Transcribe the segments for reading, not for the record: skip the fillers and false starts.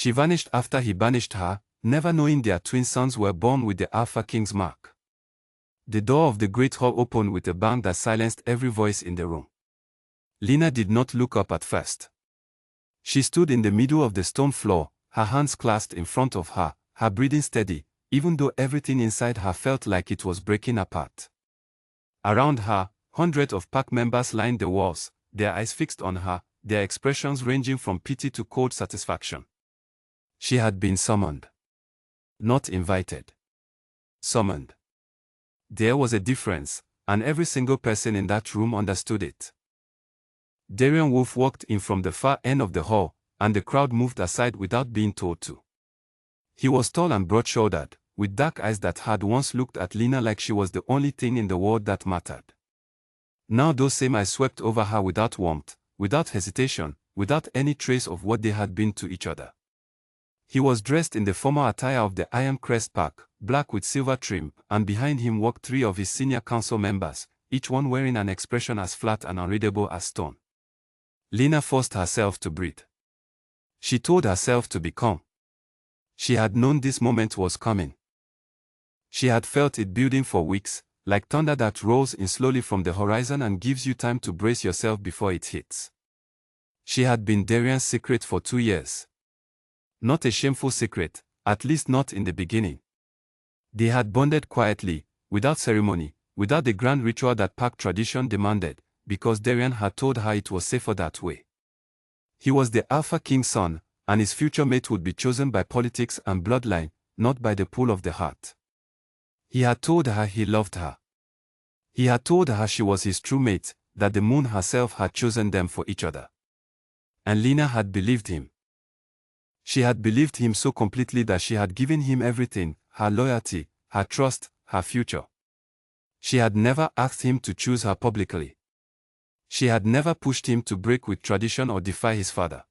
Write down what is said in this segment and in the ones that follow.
She vanished after he banished her, never knowing their twin sons were born with the Alpha King's mark. The door of the great hall opened with a bang that silenced every voice in the room. Lena did not look up at first. She stood in the middle of the stone floor, her hands clasped in front of her, her breathing steady, even though everything inside her felt like it was breaking apart. Around her, hundreds of pack members lined the walls, their eyes fixed on her, their expressions ranging from pity to cold satisfaction. She had been summoned. Not invited. Summoned. There was a difference, and every single person in that room understood it. Darian Wolf walked in from the far end of the hall, and the crowd moved aside without being told to. He was tall and broad-shouldered, with dark eyes that had once looked at Lena like she was the only thing in the world that mattered. Now those same eyes swept over her without warmth, without hesitation, without any trace of what they had been to each other. He was dressed in the formal attire of the Iron Crest Pack, black with silver trim, and behind him walked 3 of his senior council members, each one wearing an expression as flat and unreadable as stone. Lena forced herself to breathe. She told herself to be calm. She had known this moment was coming. She had felt it building for weeks, like thunder that rolls in slowly from the horizon and gives you time to brace yourself before it hits. She had been Darian's secret for 2 years. Not a shameful secret, at least not in the beginning. They had bonded quietly, without ceremony, without the grand ritual that pack tradition demanded, because Darian had told her it was safer that way. He was the Alpha King's son, and his future mate would be chosen by politics and bloodline, not by the pull of the heart. He had told her he loved her. He had told her she was his true mate, that the moon herself had chosen them for each other. And Lena had believed him. She had believed him so completely that she had given him everything, her loyalty, her trust, her future. She had never asked him to choose her publicly. She had never pushed him to break with tradition or defy his father.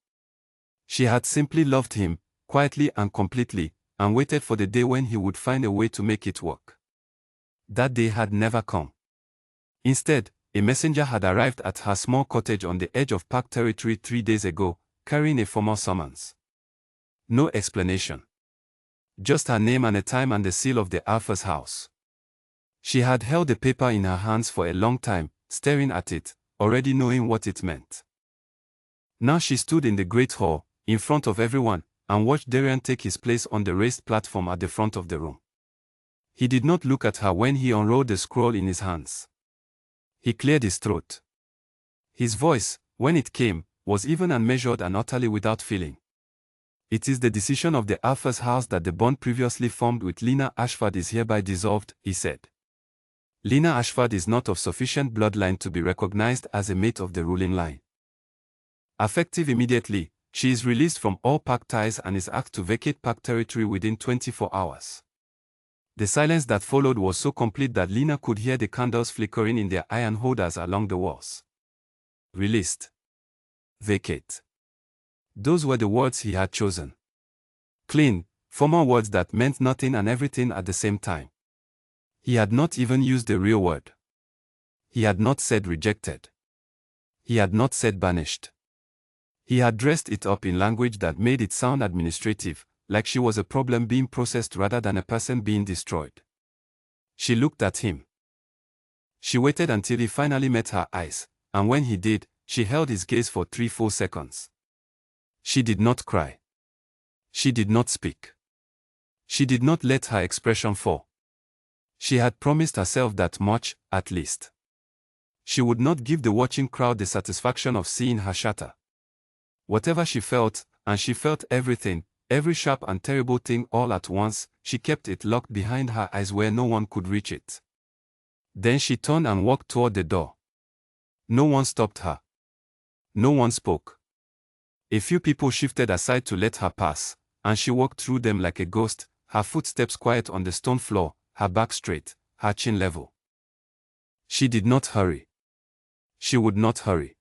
She had simply loved him, quietly and completely, and waited for the day when he would find a way to make it work. That day had never come. Instead, a messenger had arrived at her small cottage on the edge of Pack territory 3 days ago, carrying a formal summons. No explanation. Just her name and a time and the seal of the Alpha's house. She had held the paper in her hands for a long time, staring at it, already knowing what it meant. Now she stood in the great hall, in front of everyone, and watched Darian take his place on the raised platform at the front of the room. He did not look at her when he unrolled the scroll in his hands. He cleared his throat. His voice, when it came, was even and measured and utterly without feeling. It is the decision of the Alpha's house that the bond previously formed with Lena Ashford is hereby dissolved, he said. Lena Ashford is not of sufficient bloodline to be recognized as a mate of the ruling line. Effective immediately, she is released from all Pack ties and is asked to vacate Pack territory within 24 hours. The silence that followed was so complete that Lena could hear the candles flickering in their iron holders along the walls. Released. Vacate. Those were the words he had chosen. Clean, formal words that meant nothing and everything at the same time. He had not even used the real word. He had not said rejected. He had not said banished. He had dressed it up in language that made it sound administrative, like she was a problem being processed rather than a person being destroyed. She looked at him. She waited until he finally met her eyes, and when he did, she held his gaze for 3 full seconds. She did not cry. She did not speak. She did not let her expression fall. She had promised herself that much, at least. She would not give the watching crowd the satisfaction of seeing her shatter. Whatever she felt, and she felt everything, every sharp and terrible thing all at once, she kept it locked behind her eyes where no one could reach it. Then she turned and walked toward the door. No one stopped her. No one spoke. A few people shifted aside to let her pass, and she walked through them like a ghost, her footsteps quiet on the stone floor, her back straight, her chin level. She did not hurry. She would not hurry.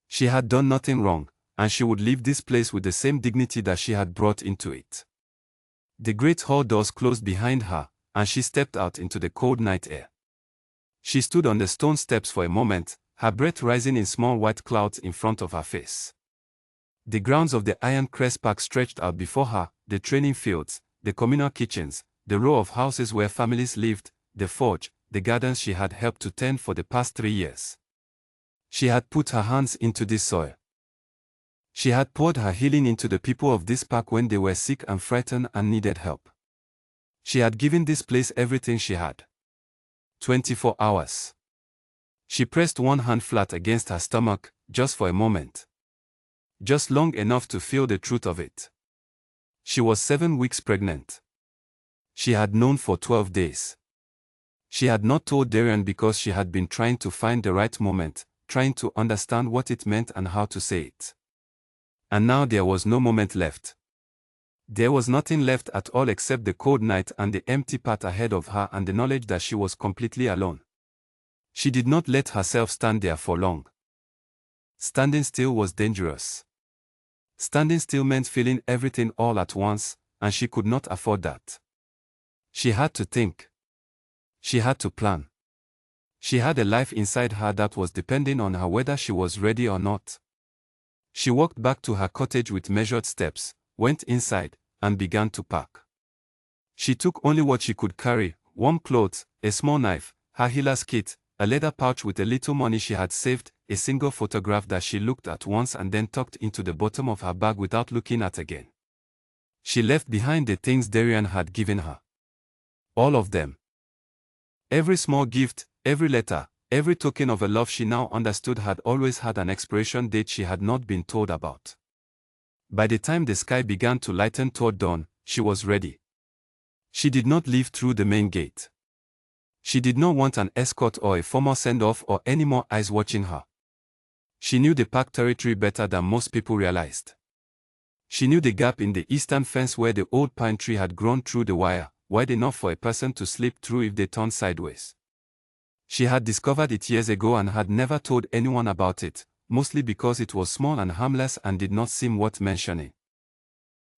She had done nothing wrong, and she would leave this place with the same dignity that she had brought into it. The great hall doors closed behind her, and she stepped out into the cold night air. She stood on the stone steps for a moment, her breath rising in small white clouds in front of her face. The grounds of the Iron Crest Park stretched out before her, the training fields, the communal kitchens, the row of houses where families lived, the forge, the gardens she had helped to tend for the past 3 years. She had put her hands into this soil. She had poured her healing into the people of this park when they were sick and frightened and needed help. She had given this place everything she had. 24 hours. She pressed one hand flat against her stomach, just for a moment. Just long enough to feel the truth of it. She was 7 weeks pregnant. She had known for 12 days. She had not told Darian because she had been trying to find the right moment, trying to understand what it meant and how to say it. And now there was no moment left. There was nothing left at all except the cold night and the empty path ahead of her and the knowledge that she was completely alone. She did not let herself stand there for long. Standing still was dangerous. Standing still meant feeling everything all at once, and she could not afford that. She had to think. She had to plan. She had a life inside her that was depending on her whether she was ready or not. She walked back to her cottage with measured steps, went inside, and began to pack. She took only what she could carry: warm clothes, a small knife, her healer's kit, a leather pouch with a little money she had saved, a single photograph that she looked at once and then tucked into the bottom of her bag without looking at again. She left behind the things Darian had given her. All of them. Every small gift, every letter, every token of a love she now understood had always had an expiration date she had not been told about. By the time the sky began to lighten toward dawn, she was ready. She did not leave through the main gate. She did not want an escort or a formal send-off or any more eyes watching her. She knew the park territory better than most people realized. She knew the gap in the eastern fence where the old pine tree had grown through the wire, wide enough for a person to slip through if they turned sideways. She had discovered it years ago and had never told anyone about it, mostly because it was small and harmless and did not seem worth mentioning.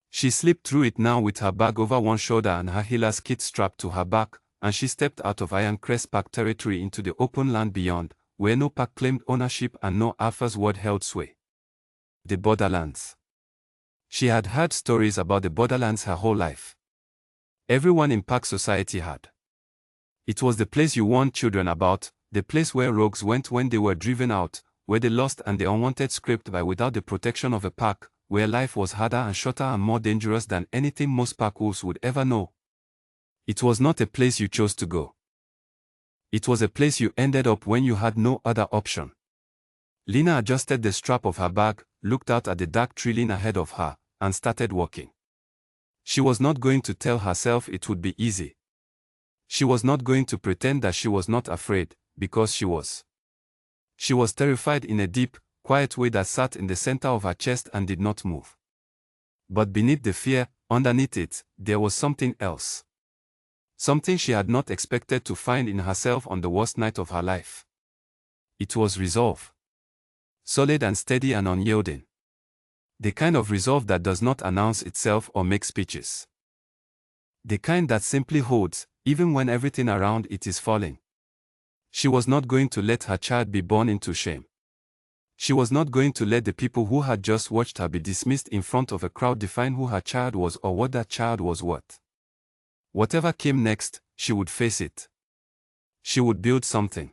She slipped through it now with her bag over one shoulder and her healer's kit strapped to her back, and she stepped out of Iron Crest Park territory into the open land beyond, where no park claimed ownership and no Alpha's word held sway. The borderlands. She had heard stories about the borderlands her whole life. Everyone in park society had. It was the place you warned children about, the place where rogues went when they were driven out, where the lost and the unwanted scraped by without the protection of a pack, where life was harder and shorter and more dangerous than anything most pack wolves would ever know. It was not a place you chose to go. It was a place you ended up when you had no other option. Lena adjusted the strap of her bag, looked out at the dark tree line ahead of her, and started walking. She was not going to tell herself it would be easy. She was not going to pretend that she was not afraid, because she was. She was terrified in a deep, quiet way that sat in the center of her chest and did not move. But beneath the fear, underneath it, there was something else. Something she had not expected to find in herself on the worst night of her life. It was resolve. Solid and steady and unyielding. The kind of resolve that does not announce itself or make speeches. The kind that simply holds, even when everything around it is falling. She was not going to let her child be born into shame. She was not going to let the people who had just watched her be dismissed in front of a crowd define who her child was or what that child was worth. Whatever came next, she would face it. She would build something.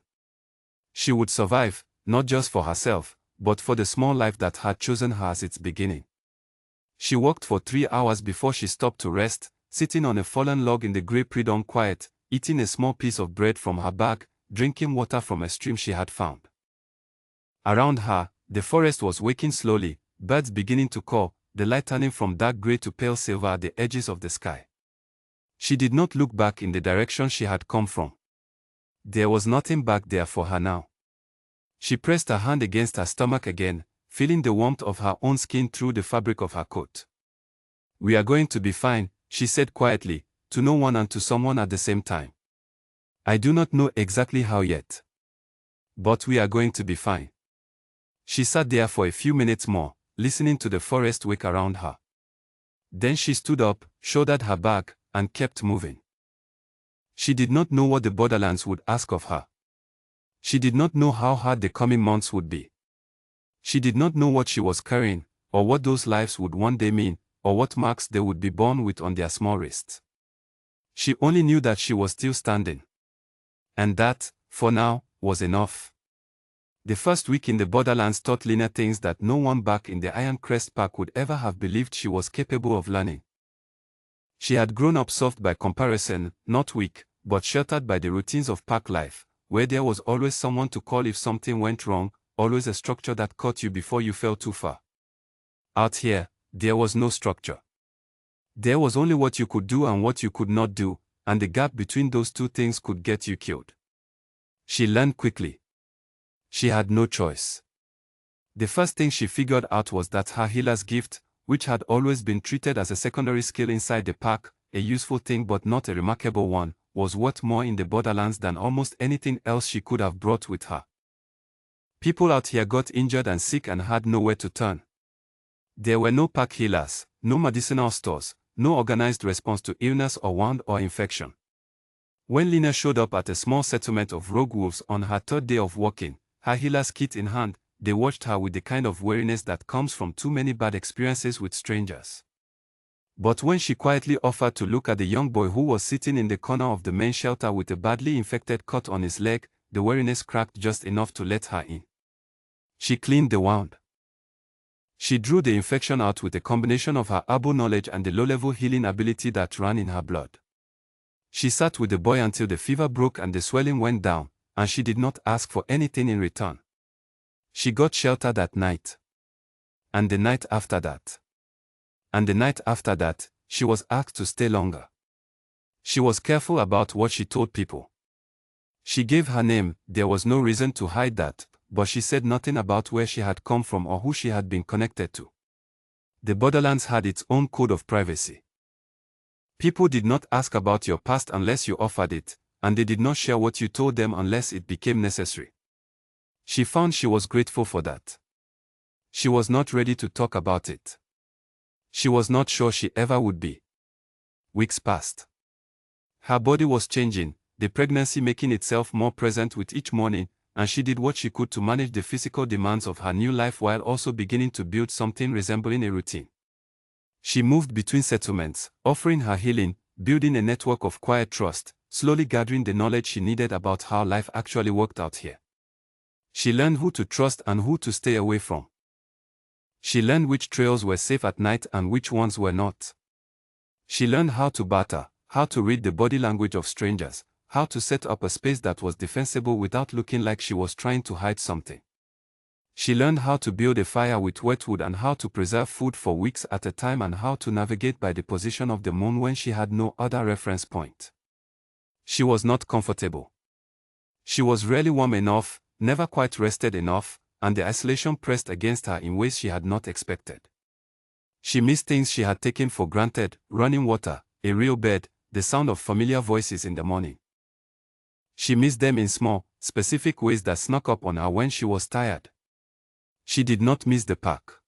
She would survive, not just for herself, but for the small life that had chosen her as its beginning. She walked for 3 hours before she stopped to rest, sitting on a fallen log in the grey pre-dawn quiet, eating a small piece of bread from her bag, drinking water from a stream she had found. Around her, the forest was waking slowly, birds beginning to call, the light turning from dark grey to pale silver at the edges of the sky. She did not look back in the direction she had come from. There was nothing back there for her now. She pressed her hand against her stomach again, feeling the warmth of her own skin through the fabric of her coat. "We are going to be fine," she said quietly, to no one and to someone at the same time. "I do not know exactly how yet. But we are going to be fine." She sat there for a few minutes more, listening to the forest wake around her. Then she stood up, shouldered her bag, and kept moving. She did not know what the borderlands would ask of her. She did not know how hard the coming months would be. She did not know what she was carrying, or what those lives would one day mean, or what marks they would be born with on their small wrists. She only knew that she was still standing. And that, for now, was enough. The first week in the borderlands taught Lena things that no one back in the Iron Crest Park would ever have believed she was capable of learning. She had grown up soft by comparison, not weak, but sheltered by the routines of park life, where there was always someone to call if something went wrong, always a structure that caught you before you fell too far. Out here, there was no structure. There was only what you could do and what you could not do, and the gap between those two things could get you killed. She learned quickly. She had no choice. The first thing she figured out was that her healer's gift, which had always been treated as a secondary skill inside the park, a useful thing but not a remarkable one, was worth more in the borderlands than almost anything else she could have brought with her. People out here got injured and sick and had nowhere to turn. There were no park healers, no medicinal stores, no organized response to illness or wound or infection. When Lena showed up at a small settlement of rogue wolves on her third day of walking, her healer's kit in hand, they watched her with the kind of weariness that comes from too many bad experiences with strangers. But when she quietly offered to look at the young boy who was sitting in the corner of the main shelter with a badly infected cut on his leg, the weariness cracked just enough to let her in. She cleaned the wound. She drew the infection out with a combination of her herbal knowledge and the low-level healing ability that ran in her blood. She sat with the boy until the fever broke and the swelling went down, and she did not ask for anything in return. She got shelter that night. And the night after that. And the night after that, she was asked to stay longer. She was careful about what she told people. She gave her name, there was no reason to hide that, but she said nothing about where she had come from or who she had been connected to. The borderlands had its own code of privacy. People did not ask about your past unless you offered it, and they did not share what you told them unless it became necessary. She found she was grateful for that. She was not ready to talk about it. She was not sure she ever would be. Weeks passed. Her body was changing, the pregnancy making itself more present with each morning, and she did what she could to manage the physical demands of her new life while also beginning to build something resembling a routine. She moved between settlements, offering her healing, building a network of quiet trust, slowly gathering the knowledge she needed about how life actually worked out here. She learned who to trust and who to stay away from. She learned which trails were safe at night and which ones were not. She learned how to barter, how to read the body language of strangers, how to set up a space that was defensible without looking like she was trying to hide something. She learned how to build a fire with wet wood and how to preserve food for weeks at a time and how to navigate by the position of the moon when she had no other reference point. She was not comfortable. She was rarely warm enough, never quite rested enough, and the isolation pressed against her in ways she had not expected. She missed things she had taken for granted, running water, a real bed, the sound of familiar voices in the morning. She missed them in small, specific ways that snuck up on her when she was tired. She did not miss the park.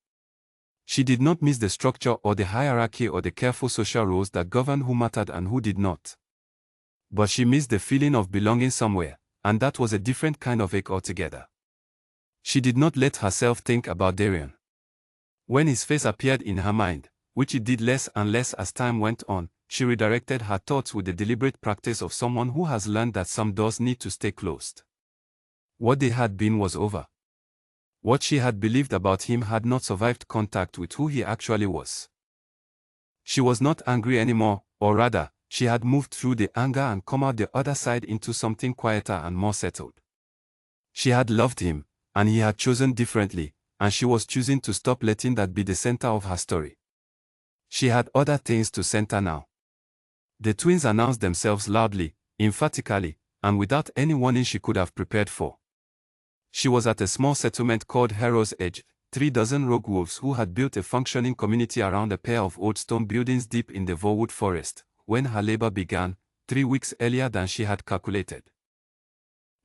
She did not miss the structure or the hierarchy or the careful social rules that governed who mattered and who did not. But she missed the feeling of belonging somewhere, and that was a different kind of ache altogether. She did not let herself think about Darian. When his face appeared in her mind, which it did less and less as time went on, she redirected her thoughts with the deliberate practice of someone who has learned that some doors need to stay closed. What they had been was over. What she had believed about him had not survived contact with who he actually was. She was not angry anymore, or rather, she had moved through the anger and come out the other side into something quieter and more settled. She had loved him, and he had chosen differently, and she was choosing to stop letting that be the center of her story. She had other things to center now. The twins announced themselves loudly, emphatically, and without any warning she could have prepared for. She was at a small settlement called Harrow's Edge, 36 rogue wolves who had built a functioning community around a pair of old stone buildings deep in the Volwood forest, when her labor began, 3 weeks earlier than she had calculated.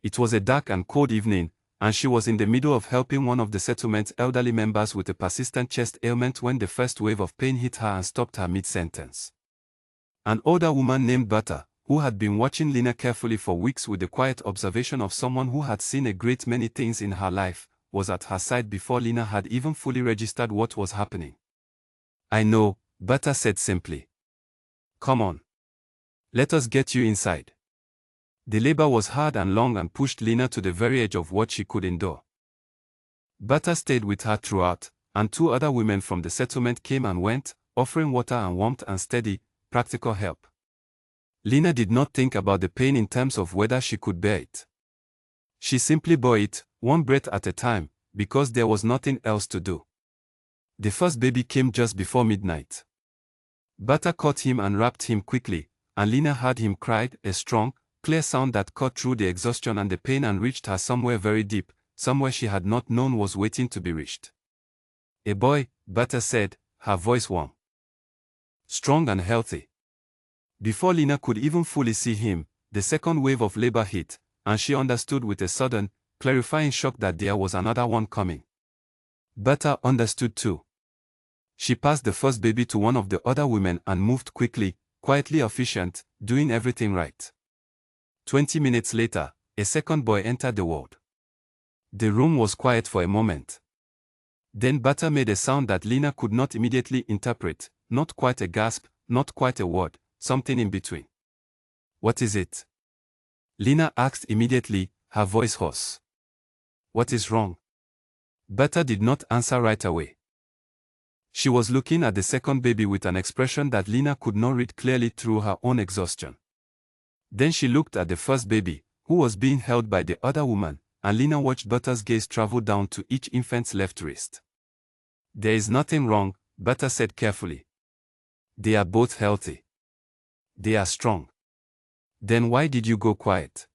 It was a dark and cold evening, and she was in the middle of helping one of the settlement's elderly members with a persistent chest ailment when the first wave of pain hit her and stopped her mid-sentence. An older woman named Berta, who had been watching Lena carefully for weeks with the quiet observation of someone who had seen a great many things in her life, was at her side before Lena had even fully registered what was happening. "I know," Butter said simply. "Come on. Let us get you inside." The labor was hard and long and pushed Lena to the very edge of what she could endure. Butter stayed with her throughout, and 2 other women from the settlement came and went, offering water and warmth and steady, practical help. Lena did not think about the pain in terms of whether she could bear it. She simply bore it, one breath at a time, because there was nothing else to do. The first baby came just before midnight. Butter caught him and wrapped him quickly, and Lena heard him cry, a strong, clear sound that cut through the exhaustion and the pain and reached her somewhere very deep, somewhere she had not known was waiting to be reached. "A boy," Butter said, her voice warm. "Strong and healthy." Before Lena could even fully see him, the second wave of labor hit, and she understood with a sudden, clarifying shock that there was another one coming. Butter understood too. She passed the first baby to one of the other women and moved quickly, quietly efficient, doing everything right. 20 minutes later, a second boy entered the ward. The room was quiet for a moment. Then Butter made a sound that Lena could not immediately interpret, not quite a gasp, not quite a word, something in between. "What is it?" Lena asked immediately, her voice hoarse. "What is wrong?" Butter did not answer right away. She was looking at the second baby with an expression that Lena could not read clearly through her own exhaustion. Then she looked at the first baby, who was being held by the other woman, and Lena watched Butter's gaze travel down to each infant's left wrist. "There is nothing wrong," Butter said carefully. "They are both healthy. They are strong." "Then why did you go quiet?"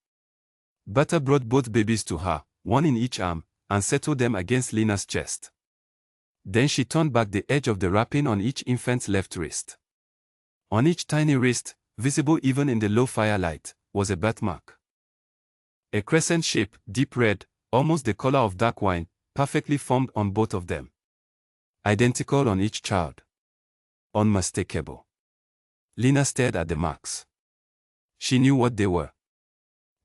Butter brought both babies to her, one in each arm, and settled them against Lena's chest. Then she turned back the edge of the wrapping on each infant's left wrist. On each tiny wrist, visible even in the low firelight, was a birthmark. A crescent shape, deep red, almost the color of dark wine, perfectly formed on both of them. Identical on each child. Unmistakable. Lena stared at the marks. She knew what they were.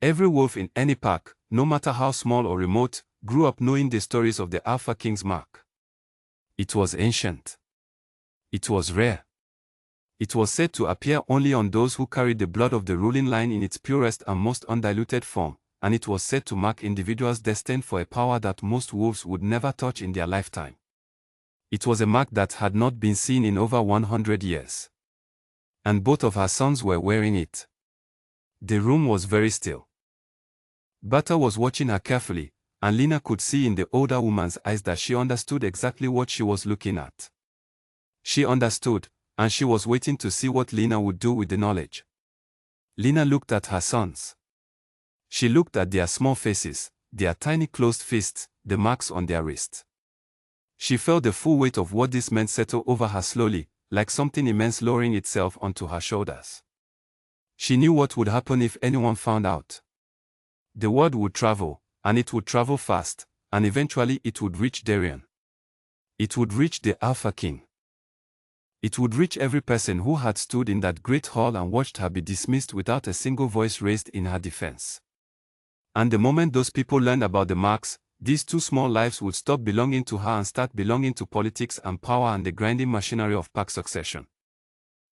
Every wolf in any pack, no matter how small or remote, grew up knowing the stories of the Alpha King's mark. It was ancient. It was rare. It was said to appear only on those who carried the blood of the ruling line in its purest and most undiluted form, and it was said to mark individuals destined for a power that most wolves would never touch in their lifetime. It was a mark that had not been seen in over 100 years. And both of her sons were wearing it. The room was very still. Butter was watching her carefully, and Lena could see in the older woman's eyes that she understood exactly what she was looking at. She understood, and she was waiting to see what Lena would do with the knowledge. Lena looked at her sons. She looked at their small faces, their tiny closed fists, the marks on their wrists. She felt the full weight of what this meant settle over her slowly, like something immense lowering itself onto her shoulders. She knew what would happen if anyone found out. The word would travel, and it would travel fast, and eventually it would reach Darien. It would reach the Alpha King. It would reach every person who had stood in that great hall and watched her be dismissed without a single voice raised in her defense. And the moment those people learned about the marks, these two small lives would stop belonging to her and start belonging to politics and power and the grinding machinery of pack succession.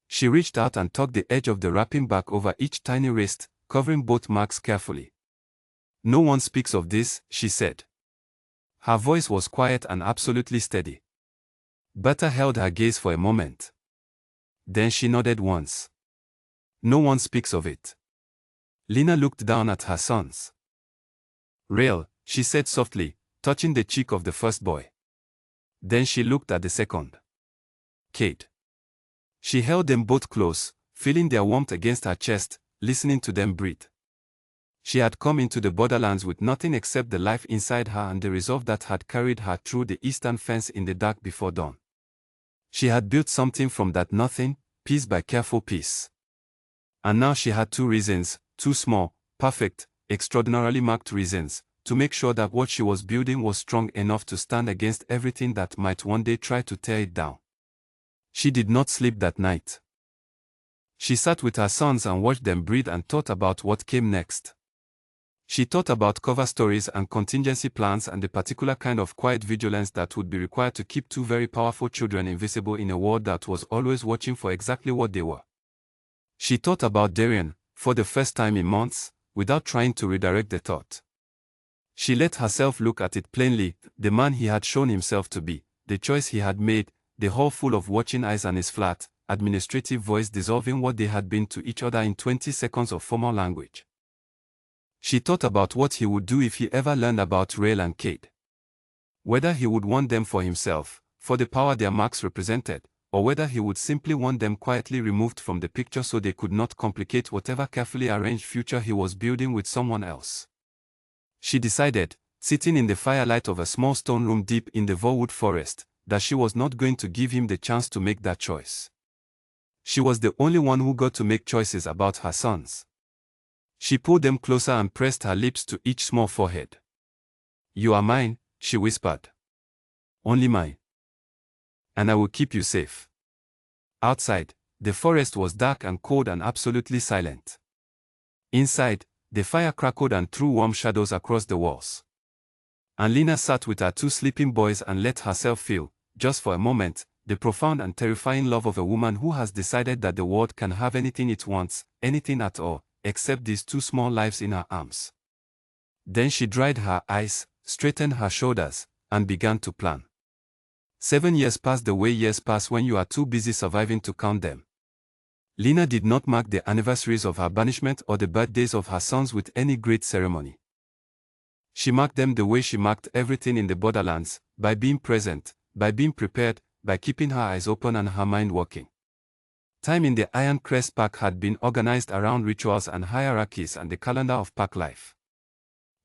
She reached out and tucked the edge of the wrapping back over each tiny wrist, covering both marks carefully. "No one speaks of this," she said. Her voice was quiet and absolutely steady. Butter held her gaze for a moment. Then she nodded once. "No one speaks of it." Lena looked down at her sons. "Real," she said softly, touching the cheek of the first boy. Then she looked at the second. "Kate." She held them both close, feeling their warmth against her chest, listening to them breathe. She had come into the borderlands with nothing except the life inside her and the resolve that had carried her through the eastern fence in the dark before dawn. She had built something from that nothing, piece by careful piece. And now she had two reasons, two small, perfect, extraordinarily marked reasons, to make sure that what she was building was strong enough to stand against everything that might one day try to tear it down. She did not sleep that night. She sat with her sons and watched them breathe and thought about what came next. She thought about cover stories and contingency plans and the particular kind of quiet vigilance that would be required to keep two very powerful children invisible in a world that was always watching for exactly what they were. She thought about Darian, for the first time in months, without trying to redirect the thought. She let herself look at it plainly, the man he had shown himself to be, the choice he had made, the hall full of watching eyes and his flat, administrative voice dissolving what they had been to each other in 20 seconds of formal language. She thought about what he would do if he ever learned about Rael and Cade. Whether he would want them for himself, for the power their marks represented, or whether he would simply want them quietly removed from the picture so they could not complicate whatever carefully arranged future he was building with someone else. She decided, sitting in the firelight of a small stone room deep in the Vorwood forest, that she was not going to give him the chance to make that choice. She was the only one who got to make choices about her sons. She pulled them closer and pressed her lips to each small forehead. "You are mine," she whispered. "Only mine. And I will keep you safe." Outside, the forest was dark and cold and absolutely silent. Inside, the fire crackled and threw warm shadows across the walls. And Lena sat with her two sleeping boys and let herself feel, just for a moment, the profound and terrifying love of a woman who has decided that the world can have anything it wants, anything at all, except these two small lives in her arms. Then she dried her eyes, straightened her shoulders, and began to plan. 7 years passed the way years pass when you are too busy surviving to count them. Lena did not mark the anniversaries of her banishment or the birthdays of her sons with any great ceremony. She marked them the way she marked everything in the borderlands, by being present, by being prepared, by keeping her eyes open and her mind working. Time in the Iron Crest Park had been organized around rituals and hierarchies and the calendar of park life.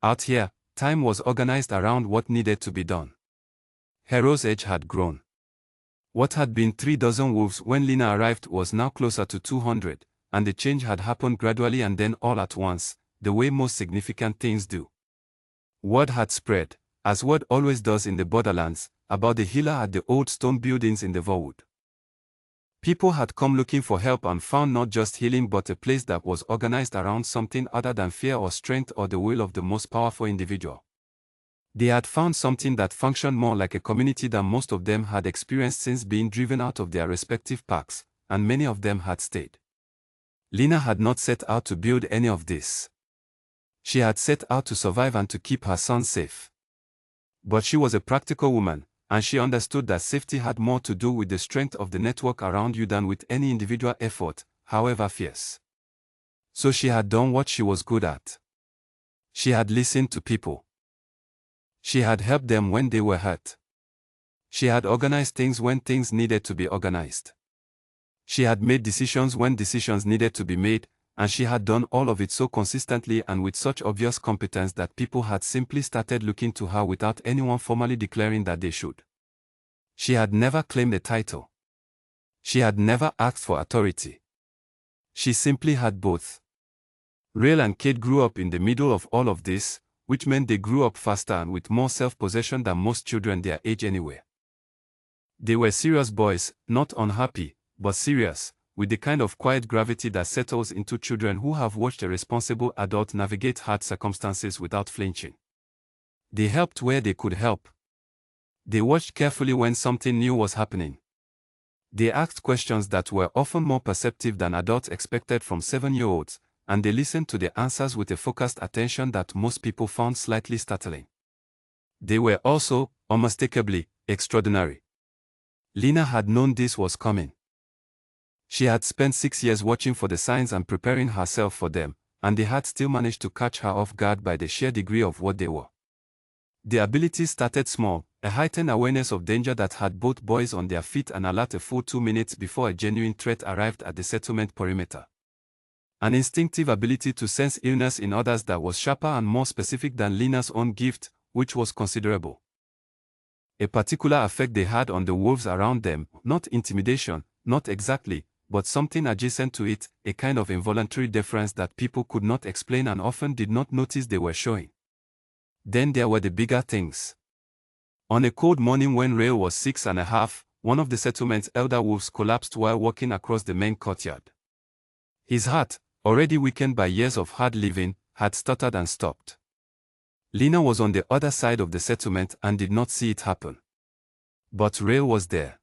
Out here, time was organized around what needed to be done. Hero's Edge had grown. What had been 36 wolves when Lena arrived was now closer to 200, and the change had happened gradually and then all at once, the way most significant things do. Word had spread, as word always does in the borderlands, about the healer at the old stone buildings in the Vorwood. People had come looking for help and found not just healing but a place that was organized around something other than fear or strength or the will of the most powerful individual. They had found something that functioned more like a community than most of them had experienced since being driven out of their respective parks, and many of them had stayed. Lena had not set out to build any of this. She had set out to survive and to keep her son safe. But she was a practical woman, and she understood that safety had more to do with the strength of the network around you than with any individual effort, however fierce. So she had done what she was good at. She had listened to people. She had helped them when they were hurt. She had organized things when things needed to be organized. She had made decisions when decisions needed to be made, and she had done all of it so consistently and with such obvious competence that people had simply started looking to her without anyone formally declaring that they should. She had never claimed a title. She had never asked for authority. She simply had both. Rael and Cade grew up in the middle of all of this, which meant they grew up faster and with more self-possession than most children their age anyway. They were serious boys, not unhappy, but serious, with the kind of quiet gravity that settles into children who have watched a responsible adult navigate hard circumstances without flinching. They helped where they could help. They watched carefully when something new was happening. They asked questions that were often more perceptive than adults expected from 7-year-olds, and they listened to the answers with a focused attention that most people found slightly startling. They were also, unmistakably, extraordinary. Lena had known this was coming. She had spent 6 years watching for the signs and preparing herself for them, and they had still managed to catch her off guard by the sheer degree of what they were. The abilities started small, a heightened awareness of danger that had both boys on their feet and alert a full 2 minutes before a genuine threat arrived at the settlement perimeter. An instinctive ability to sense illness in others that was sharper and more specific than Lena's own gift, which was considerable. A particular effect they had on the wolves around them, not intimidation, not exactly, but something adjacent to it, a kind of involuntary deference that people could not explain and often did not notice they were showing. Then there were the bigger things. On a cold morning when Rael was 6.5, one of the settlement's elder wolves collapsed while walking across the main courtyard. His heart, already weakened by years of hard living, had stuttered and stopped. Lena was on the other side of the settlement and did not see it happen. But Rail was there.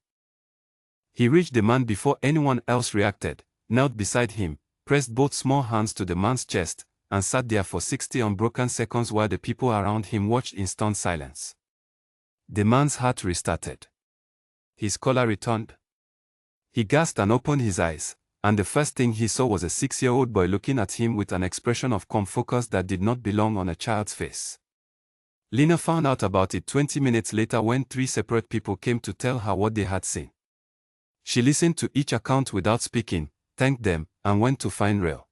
He reached the man before anyone else reacted, knelt beside him, pressed both small hands to the man's chest, and sat there for 60 unbroken seconds while the people around him watched in stunned silence. The man's heart restarted. His color returned. He gasped and opened his eyes, and the first thing he saw was a 6-year-old boy looking at him with an expression of calm focus that did not belong on a child's face. Lena found out about it 20 minutes later when 3 separate people came to tell her what they had seen. She listened to each account without speaking, thanked them, and went to find Rail.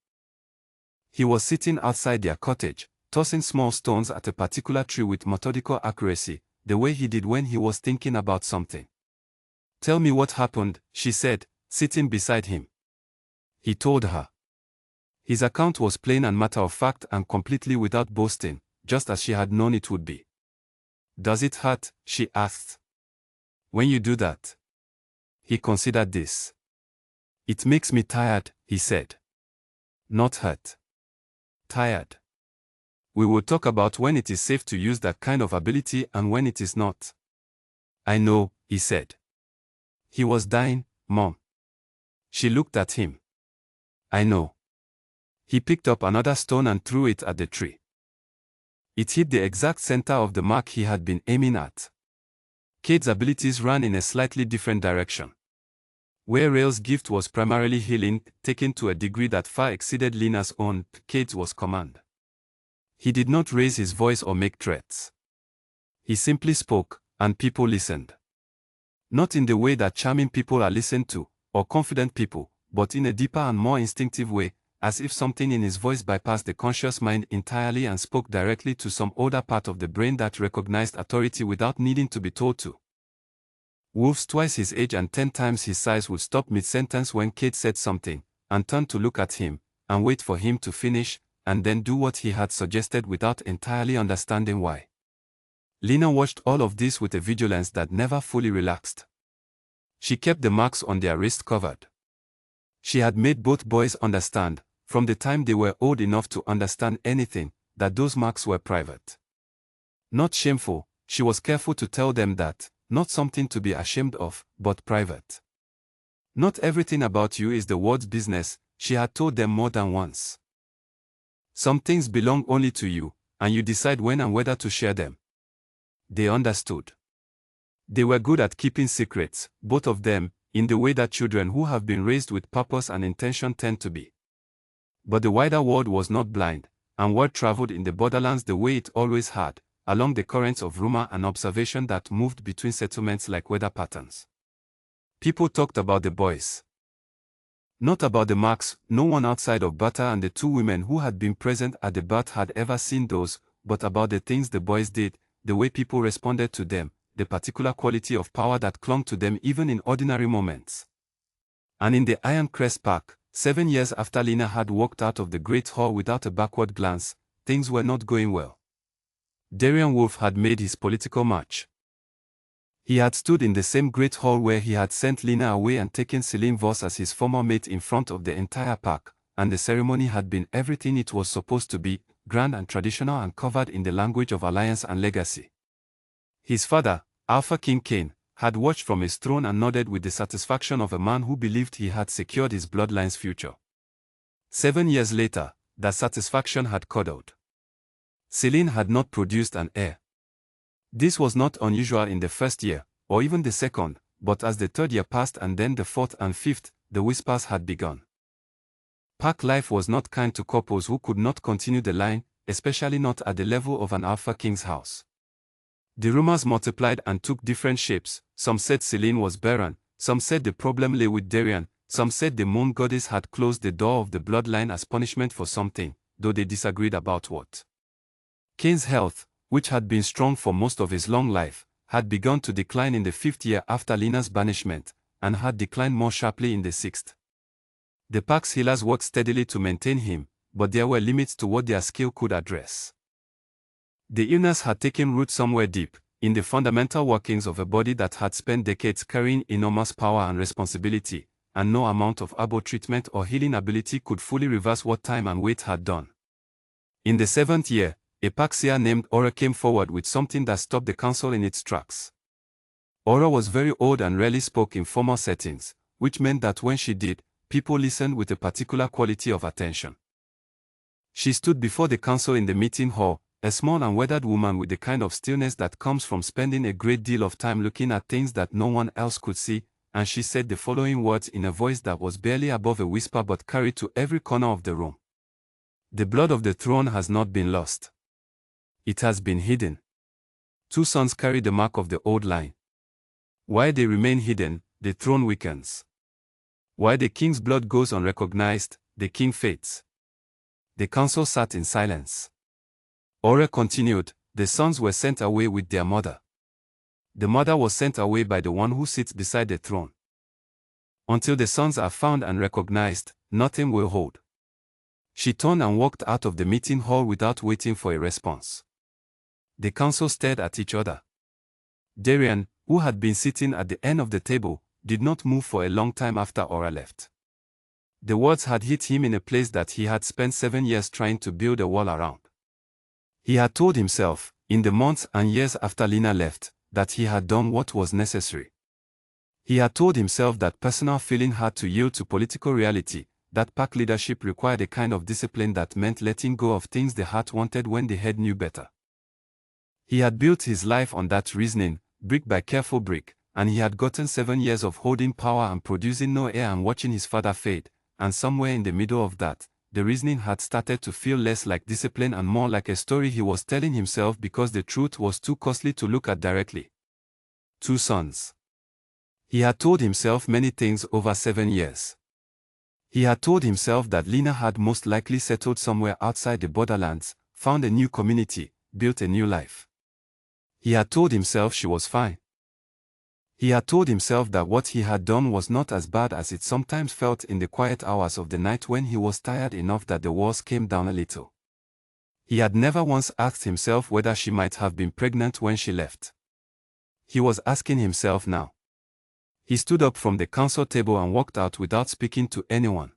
He was sitting outside their cottage, tossing small stones at a particular tree with methodical accuracy, the way he did when he was thinking about something. "Tell me what happened," she said, sitting beside him. He told her. His account was plain and matter-of-fact and completely without boasting, just as she had known it would be. "Does it hurt?" she asked. "When you do that?" He considered this. "It makes me tired," he said. "Not hurt. Tired. We will talk about when it is safe to use that kind of ability and when it is not." "I know," he said. "He was dying, Mom." She looked at him. "I know." He picked up another stone and threw it at the tree. It hit the exact center of the mark he had been aiming at. Kate's abilities ran in a slightly different direction. Where Rail's gift was primarily healing, taken to a degree that far exceeded Lena's own, Kate's was command. He did not raise his voice or make threats. He simply spoke, and people listened. Not in the way that charming people are listened to, or confident people, but in a deeper and more instinctive way, as if something in his voice bypassed the conscious mind entirely and spoke directly to some older part of the brain that recognized authority without needing to be told to. Wolves twice his age and 10 times his size would stop mid-sentence when Kate said something, and turn to look at him, and wait for him to finish, and then do what he had suggested without entirely understanding why. Lena watched all of this with a vigilance that never fully relaxed. She kept the marks on their wrist covered. She had made both boys understand, from the time they were old enough to understand anything, that those marks were private. Not shameful, she was careful to tell them that, not something to be ashamed of, but private. "Not everything about you is the world's business," she had told them more than once. "Some things belong only to you, and you decide when and whether to share them." They understood. They were good at keeping secrets, both of them, in the way that children who have been raised with purpose and intention tend to be. But the wider world was not blind, and word traveled in the borderlands the way it always had, along the currents of rumor and observation that moved between settlements like weather patterns. People talked about the boys. Not about the marks. No one outside of Butter and the 2 women who had been present at the birth had ever seen those, but about the things the boys did, the way people responded to them, the particular quality of power that clung to them even in ordinary moments. And in the Iron Crest Park, 7 years after Lena had walked out of the Great Hall without a backward glance, things were not going well. Darian Wolf had made his political march. He had stood in the same Great Hall where he had sent Lena away and taken Celine Voss as his former mate in front of the entire park, and the ceremony had been everything it was supposed to be, grand and traditional and covered in the language of alliance and legacy. His father, Alpha King Cain, had watched from his throne and nodded with the satisfaction of a man who believed he had secured his bloodline's future. 7 years later, that satisfaction had curdled. Celine had not produced an heir. This was not unusual in the first year, or even the second, but as the 3rd year passed and then the 4th and 5th, the whispers had begun. Park life was not kind to couples who could not continue the line, especially not at the level of an Alpha King's house. The rumors multiplied and took different shapes. Some said Celine was barren, some said the problem lay with Darian, some said the moon goddess had closed the door of the bloodline as punishment for something, though they disagreed about what. Cain's health, which had been strong for most of his long life, had begun to decline in the 5th year after Lena's banishment, and had declined more sharply in the 6th. The park's healers worked steadily to maintain him, but there were limits to what their skill could address. The illness had taken root somewhere deep, in the fundamental workings of a body that had spent decades carrying enormous power and responsibility, and no amount of herbal treatment or healing ability could fully reverse what time and weight had done. In the 7th year, a pack seer named Ora came forward with something that stopped the council in its tracks. Ora was very old and rarely spoke in formal settings, which meant that when she did, people listened with a particular quality of attention. She stood before the council in the meeting hall, a small and weathered woman with the kind of stillness that comes from spending a great deal of time looking at things that no one else could see, and she said the following words in a voice that was barely above a whisper but carried to every corner of the room. The blood of the throne has not been lost. It has been hidden. 2 sons carry the mark of the old line. While they remain hidden, the throne weakens. While the king's blood goes unrecognized, the king fades. The council sat in silence. Ora continued, the sons were sent away with their mother. The mother was sent away by the one who sits beside the throne. Until the sons are found and recognized, nothing will hold. She turned and walked out of the meeting hall without waiting for a response. The council stared at each other. Darian, who had been sitting at the end of the table, did not move for a long time after Ora left. The words had hit him in a place that he had spent 7 years trying to build a wall around. He had told himself, in the months and years after Lina left, that he had done what was necessary. He had told himself that personal feeling had to yield to political reality, that pack leadership required a kind of discipline that meant letting go of things the heart wanted when the head knew better. He had built his life on that reasoning, brick by careful brick, and he had gotten 7 years of holding power and producing no heir and watching his father fade, and somewhere in the middle of that, the reasoning had started to feel less like discipline and more like a story he was telling himself because the truth was too costly to look at directly. 2 sons. He had told himself many things over 7 years. He had told himself that Lina had most likely settled somewhere outside the borderlands, found a new community, built a new life. He had told himself she was fine. He had told himself that what he had done was not as bad as it sometimes felt in the quiet hours of the night when he was tired enough that the walls came down a little. He had never once asked himself whether she might have been pregnant when she left. He was asking himself now. He stood up from the council table and walked out without speaking to anyone.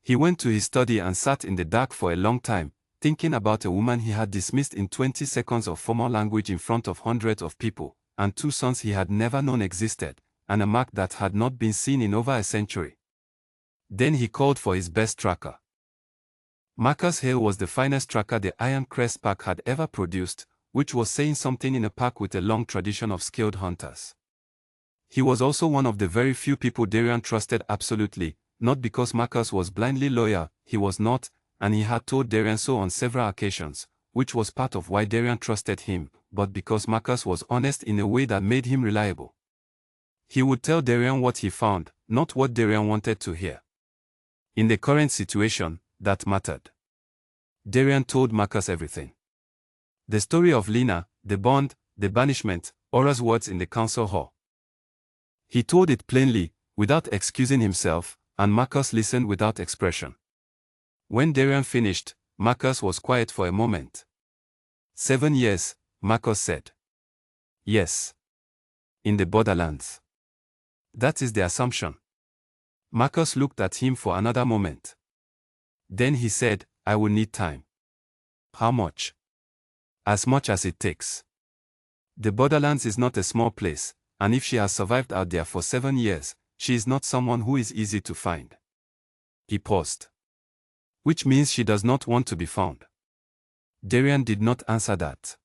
He went to his study and sat in the dark for a long time, thinking about a woman he had dismissed in 20 seconds of formal language in front of hundreds of people, and 2 sons he had never known existed, and a mark that had not been seen in over a century. Then he called for his best tracker. Marcus Hale was the finest tracker the Iron Crest pack had ever produced, which was saying something in a pack with a long tradition of skilled hunters. He was also one of the very few people Darian trusted absolutely, not because Marcus was blindly loyal, he was not, and he had told Darian so on several occasions, which was part of why Darian trusted him, but because Marcus was honest in a way that made him reliable. He would tell Darian what he found, not what Darian wanted to hear. In the current situation, that mattered. Darian told Marcus everything. The story of Lina, the bond, the banishment, Ora's words in the council hall. He told it plainly, without excusing himself, and Marcus listened without expression. When Darian finished, Marcus was quiet for a moment. 7 years, Marcus said. Yes. In the borderlands. That is the assumption. Marcus looked at him for another moment. Then he said, I will need time. How much? As much as it takes. The borderlands is not a small place, and if she has survived out there for 7 years, she is not someone who is easy to find. He paused. Which means she does not want to be found. Darian did not answer that.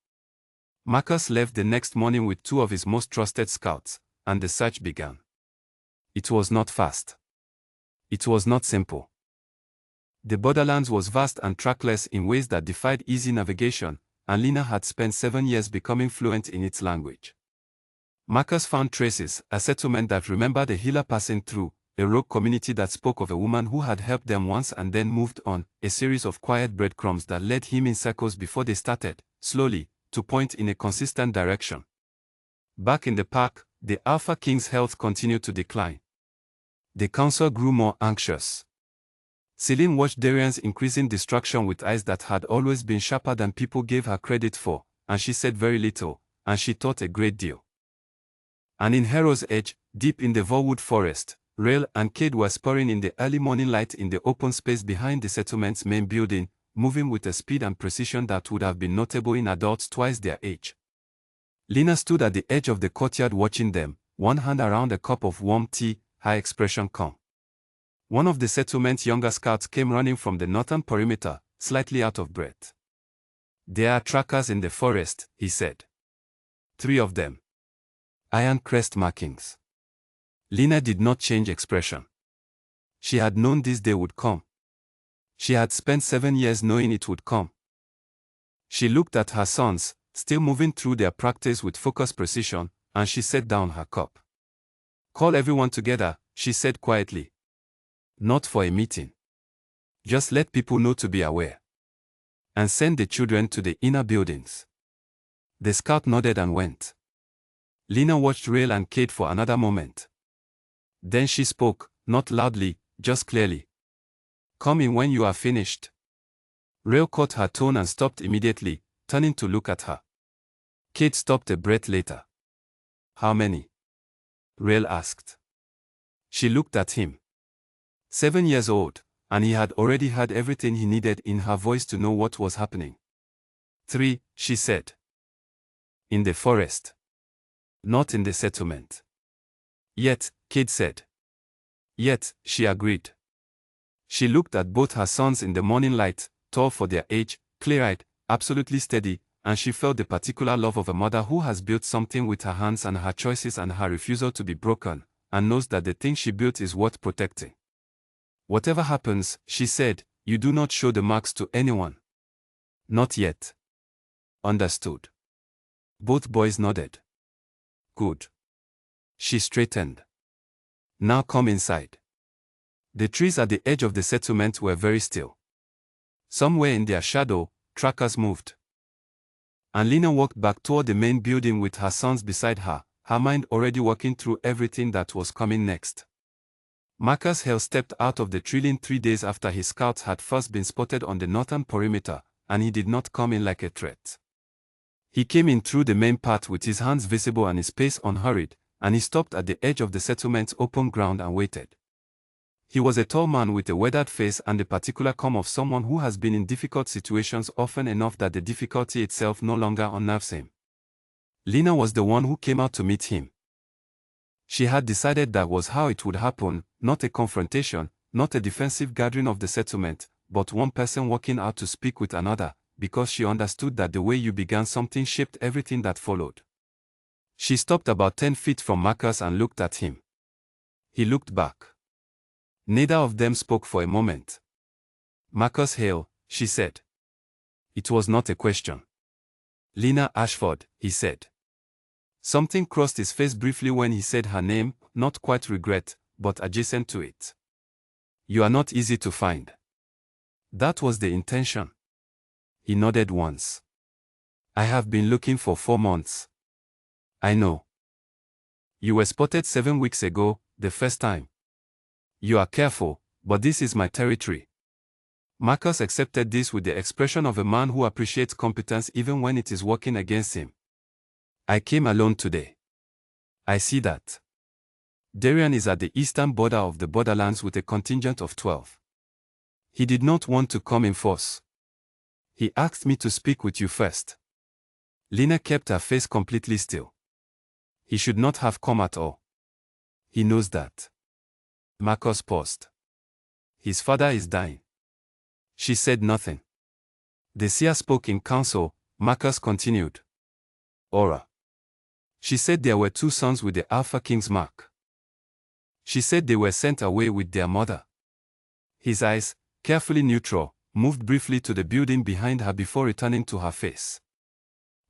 Marcus left the next morning with 2 of his most trusted scouts, and the search began. It was not fast. It was not simple. The borderlands was vast and trackless in ways that defied easy navigation, and Lina had spent 7 years becoming fluent in its language. Marcus found traces, a settlement that remembered a healer passing through, a rogue community that spoke of a woman who had helped them once and then moved on, a series of quiet breadcrumbs that led him in circles before they started, slowly, to point in a consistent direction. Back in the park, the Alpha King's health continued to decline. The council grew more anxious. Celine watched Darian's increasing distraction with eyes that had always been sharper than people gave her credit for, and she said very little, and she thought a great deal. And in Hero's Edge, deep in the Vorwood forest, Rail and Cade were spurring in the early morning light in the open space behind the settlement's main building, moving with a speed and precision that would have been notable in adults twice their age. Lena stood at the edge of the courtyard watching them, one hand around a cup of warm tea, her expression calm. One of the settlement's younger scouts came running from the northern perimeter, slightly out of breath. "There are trackers in the forest," he said. "3 of them. Iron crest markings." Lena did not change expression. She had known this day would come. She had spent 7 years knowing it would come. She looked at her sons, still moving through their practice with focused precision, and she set down her cup. "Call everyone together," she said quietly. "Not for a meeting. Just let people know to be aware. And send the children to the inner buildings." The scout nodded and went. Lena watched Rael and Kate for another moment. Then she spoke, not loudly, just clearly. "Come in when you are finished." Rael caught her tone and stopped immediately, turning to look at her. Kate stopped a breath later. "How many?" Rael asked. She looked at him. 7 years old, and he had already heard everything he needed in her voice to know what was happening. 3, she said. "In the forest. Not in the settlement." "Yet," Kate said. "Yet," she agreed. She looked at both her sons in the morning light, tall for their age, clear-eyed, absolutely steady, and she felt the particular love of a mother who has built something with her hands and her choices and her refusal to be broken, and knows that the thing she built is worth protecting. "Whatever happens," she said, "you do not show the marks to anyone." "Not yet." "Understood." Both boys nodded. "Good." She straightened. "Now come inside." The trees at the edge of the settlement were very still. Somewhere in their shadow, trackers moved. And Lena walked back toward the main building with her sons beside her, her mind already working through everything that was coming next. Marcus Hale stepped out of the trailing 3 days after his scouts had first been spotted on the northern perimeter, and he did not come in like a threat. He came in through the main path with his hands visible and his pace unhurried, and he stopped at the edge of the settlement's open ground and waited. He was a tall man with a weathered face and the particular calm of someone who has been in difficult situations often enough that the difficulty itself no longer unnerves him. Lena was the one who came out to meet him. She had decided that was how it would happen, not a confrontation, not a defensive gathering of the settlement, but one person walking out to speak with another, because she understood that the way you began something shaped everything that followed. She stopped about 10 feet from Marcus and looked at him. He looked back. Neither of them spoke for a moment. "Marcus Hale," she said. It was not a question. "Lena Ashford," he said. Something crossed his face briefly when he said her name, not quite regret, but adjacent to it. "You are not easy to find." That was the intention. He nodded once. "I have been looking for 4 months." "I know. You were spotted 7 weeks ago, the first time." "You are careful, but this is my territory." Marcus accepted this with the expression of a man who appreciates competence even when it is working against him. "I came alone today." "I see that." Darian is at the eastern border of the borderlands with a contingent of 12. He did not want to come in force. He asked me to speak with you first. Lena kept her face completely still. He should not have come at all. He knows that. Marcus paused. "His father is dying." She said nothing. The seer spoke in council. Marcus continued. "Aura. She said there were 2 sons with the Alpha King's mark. She said they were sent away with their mother." His eyes, carefully neutral, moved briefly to the building behind her before returning to her face.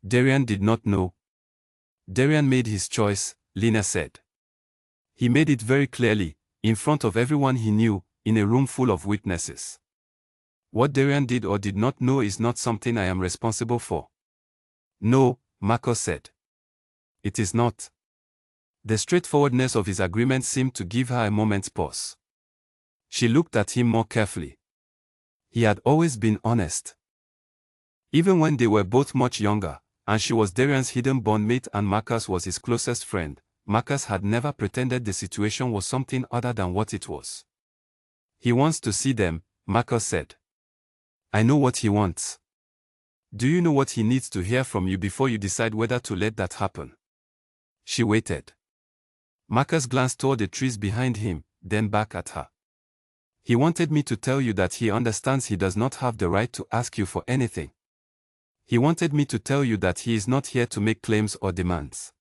"Darian did not know." "Darian made his choice," Lena said. "He made it very clearly, in front of everyone he knew, in a room full of witnesses. What Darian did or did not know is not something I am responsible for." "No," Marcus said. "It is not." The straightforwardness of his agreement seemed to give her a moment's pause. She looked at him more carefully. He had always been honest. Even when they were both much younger, and she was Darian's hidden bondmate and Marcus was his closest friend, Marcus had never pretended the situation was something other than what it was. "He wants to see them," Marcus said. I know what he wants. Do you know what he needs to hear from you before you decide whether to let that happen? She waited. Marcus glanced toward the trees behind him, then back at her. He wanted me to tell you that he understands he does not have the right to ask you for anything. He wanted me to tell you that he is not here to make claims or demands.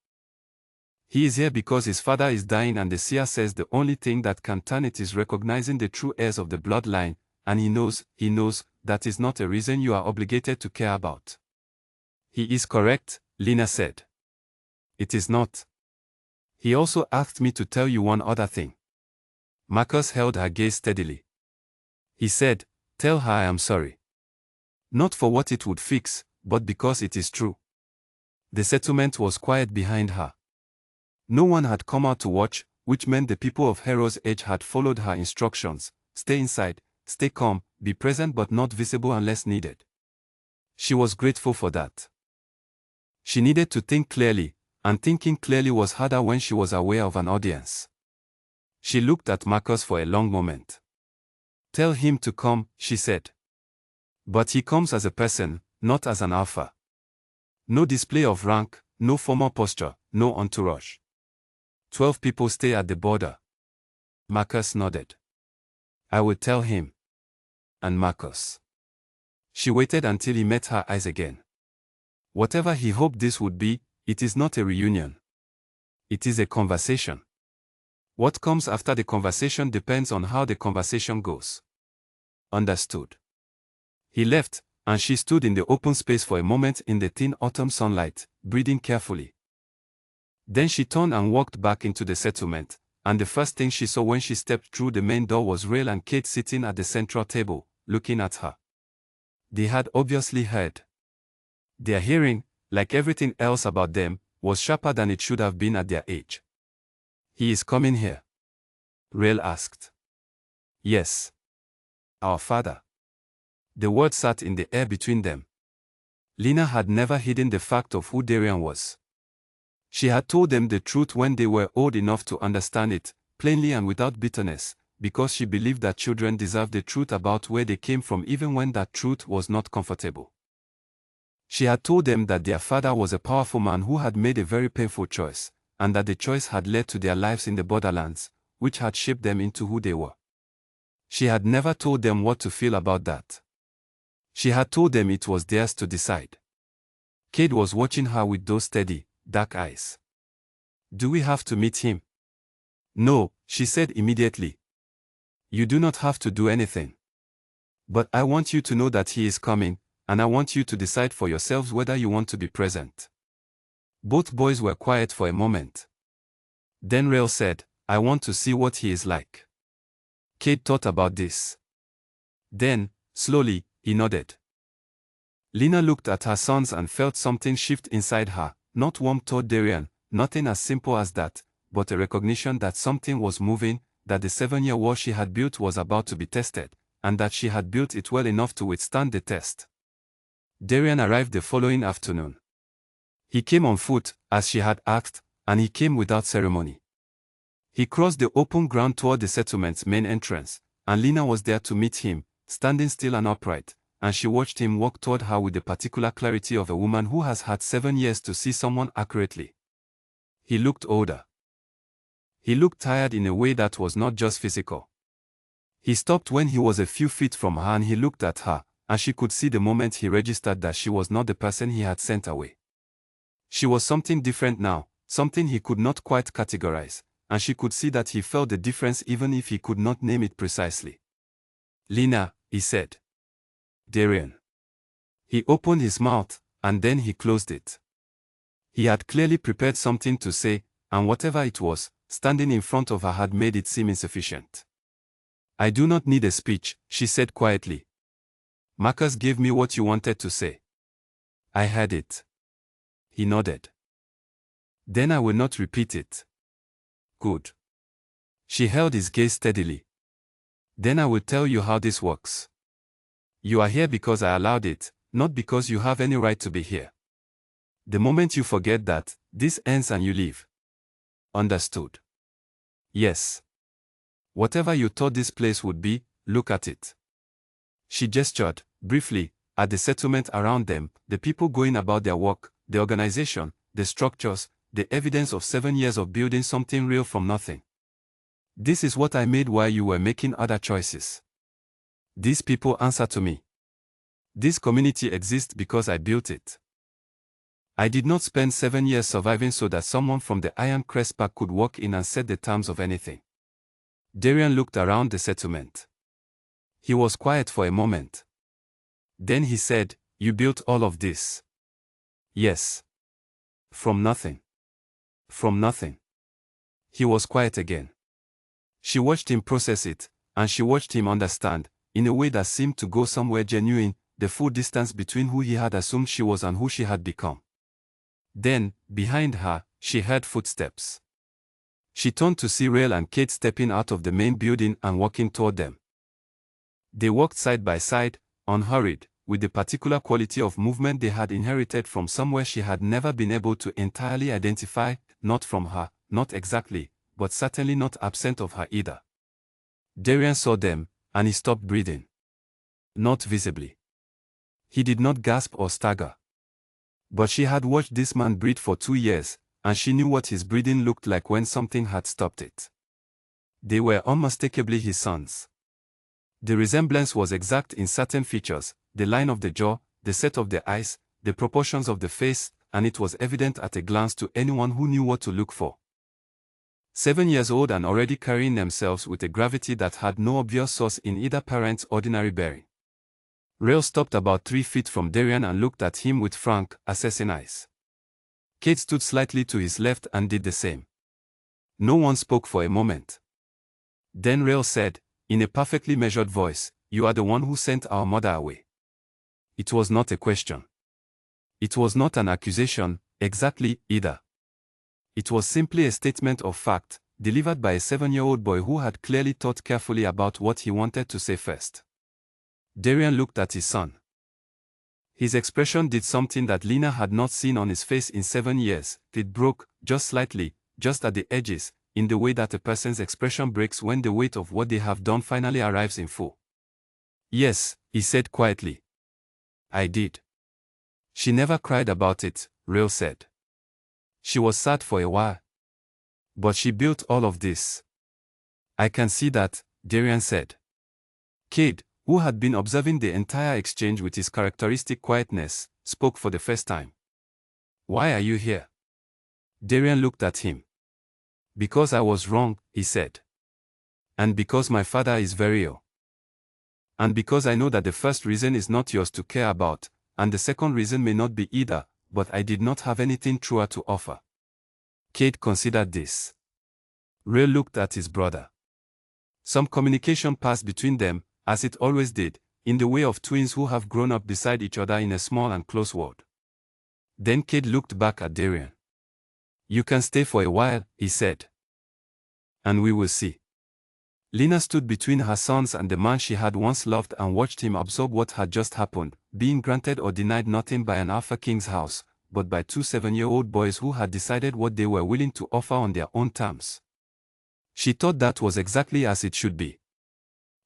He is here because his father is dying and the seer says the only thing that can turn it is recognizing the true heirs of the bloodline, and he knows, that is not a reason you are obligated to care about. He is correct, Lena said. It is not. He also asked me to tell you one other thing. Marcus held her gaze steadily. He said, tell her I am sorry. Not for what it would fix, but because it is true. The settlement was quiet behind her. No one had come out to watch, which meant the people of Hero's Edge had followed her instructions: stay inside, stay calm, be present but not visible unless needed. She was grateful for that. She needed to think clearly, and thinking clearly was harder when she was aware of an audience. She looked at Marcus for a long moment. Tell him to come, she said. But he comes as a person, not as an alpha. No display of rank, no formal posture, no entourage. 12 people stay at the border. Marcus nodded. I will tell him. And Marcus. She waited until he met her eyes again. Whatever he hoped this would be, it is not a reunion. It is a conversation. What comes after the conversation depends on how the conversation goes. Understood. He left, and she stood in the open space for a moment in the thin autumn sunlight, breathing carefully. Then she turned and walked back into the settlement, and the first thing she saw when she stepped through the main door was Rael and Kate sitting at the central table, looking at her. They had obviously heard. Their hearing, like everything else about them, was sharper than it should have been at their age. He is coming here? Rael asked. Yes. Our father. The word sat in the air between them. Lena had never hidden the fact of who Darian was. She had told them the truth when they were old enough to understand it, plainly and without bitterness, because she believed that children deserved the truth about where they came from even when that truth was not comfortable. She had told them that their father was a powerful man who had made a very painful choice, and that the choice had led to their lives in the borderlands, which had shaped them into who they were. She had never told them what to feel about that. She had told them it was theirs to decide. Kate was watching her with those steady, dark eyes. Do we have to meet him? No, she said immediately. You do not have to do anything. But I want you to know that he is coming, and I want you to decide for yourselves whether you want to be present. Both boys were quiet for a moment. Then Rael said, I want to see what he is like. Kate thought about this. Then, slowly, he nodded. Lena looked at her sons and felt something shift inside her, not warm toward Darian, nothing as simple as that, but a recognition that something was moving, that the 7-year wall she had built was about to be tested, and that she had built it well enough to withstand the test. Darian arrived the following afternoon. He came on foot, as she had asked, and he came without ceremony. He crossed the open ground toward the settlement's main entrance, and Lena was there to meet him, standing still and upright, and she watched him walk toward her with the particular clarity of a woman who has had 7 years to see someone accurately. He looked older. He looked tired in a way that was not just physical. He stopped when he was a few feet from her and he looked at her, and she could see the moment he registered that she was not the person he had sent away. She was something different now, something he could not quite categorize, and she could see that he felt the difference even if he could not name it precisely. Lena, he said. Darian. He opened his mouth, and then he closed it. He had clearly prepared something to say, and whatever it was, standing in front of her had made it seem insufficient. I do not need a speech, she said quietly. Marcus gave me what you wanted to say. I heard it. He nodded. Then I will not repeat it. Good. She held his gaze steadily. Then I will tell you how this works. You are here because I allowed it, not because you have any right to be here. The moment you forget that, this ends and you leave. Understood? Yes. Whatever you thought this place would be, look at it. She gestured, briefly, at the settlement around them, the people going about their work, the organization, the structures, the evidence of 7 years of building something real from nothing. This is what I made while you were making other choices. These people answer to me. This community exists because I built it. I did not spend 7 years surviving so that someone from the Iron Crest Pack could walk in and set the terms of anything. Darian looked around the settlement. He was quiet for a moment. Then he said, "You built all of this?" "Yes." "From nothing?" "From nothing." He was quiet again. She watched him process it, and she watched him understand, in a way that seemed to go somewhere genuine, the full distance between who he had assumed she was and who she had become. Then, behind her, she heard footsteps. She turned to see Rael and Kate stepping out of the main building and walking toward them. They walked side by side, unhurried, with the particular quality of movement they had inherited from somewhere she had never been able to entirely identify, not from her, not exactly, but certainly not absent of her either. Darian saw them, and he stopped breathing. Not visibly. He did not gasp or stagger. But she had watched this man breathe for 2 years, and she knew what his breathing looked like when something had stopped it. They were unmistakably his sons. The resemblance was exact in certain features, the line of the jaw, the set of the eyes, the proportions of the face, and it was evident at a glance to anyone who knew what to look for. 7 years old and already carrying themselves with a gravity that had no obvious source in either parent's ordinary bearing. Rael stopped about 3 feet from Darian and looked at him with frank, assessing eyes. Kate stood slightly to his left and did the same. No one spoke for a moment. Then Rael said, in a perfectly measured voice, "You are the one who sent our mother away." It was not a question. It was not an accusation, exactly, either. It was simply a statement of fact, delivered by a 7-year-old boy who had clearly thought carefully about what he wanted to say first. Darian looked at his son. His expression did something that Lena had not seen on his face in 7 years. It broke, just slightly, just at the edges, in the way that a person's expression breaks when the weight of what they have done finally arrives in full. "Yes," he said quietly. "I did." "She never cried about it," Rael said. "She was sad for a while. But she built all of this." "I can see that," Darian said. Cade, who had been observing the entire exchange with his characteristic quietness, spoke for the first time. "Why are you here?" Darian looked at him. "Because I was wrong," he said. "And because my father is very ill. And because I know that the first reason is not yours to care about, and the second reason may not be either, but I did not have anything truer to offer." Kate considered this. Rael looked at his brother. Some communication passed between them, as it always did, in the way of twins who have grown up beside each other in a small and close world. Then Kate looked back at Darian. "You can stay for a while," he said. "And we will see." Lena stood between her sons and the man she had once loved and watched him absorb what had just happened, being granted or denied nothing by an Alpha King's house, but by 2 7-year-old boys who had decided what they were willing to offer on their own terms. She thought that was exactly as it should be.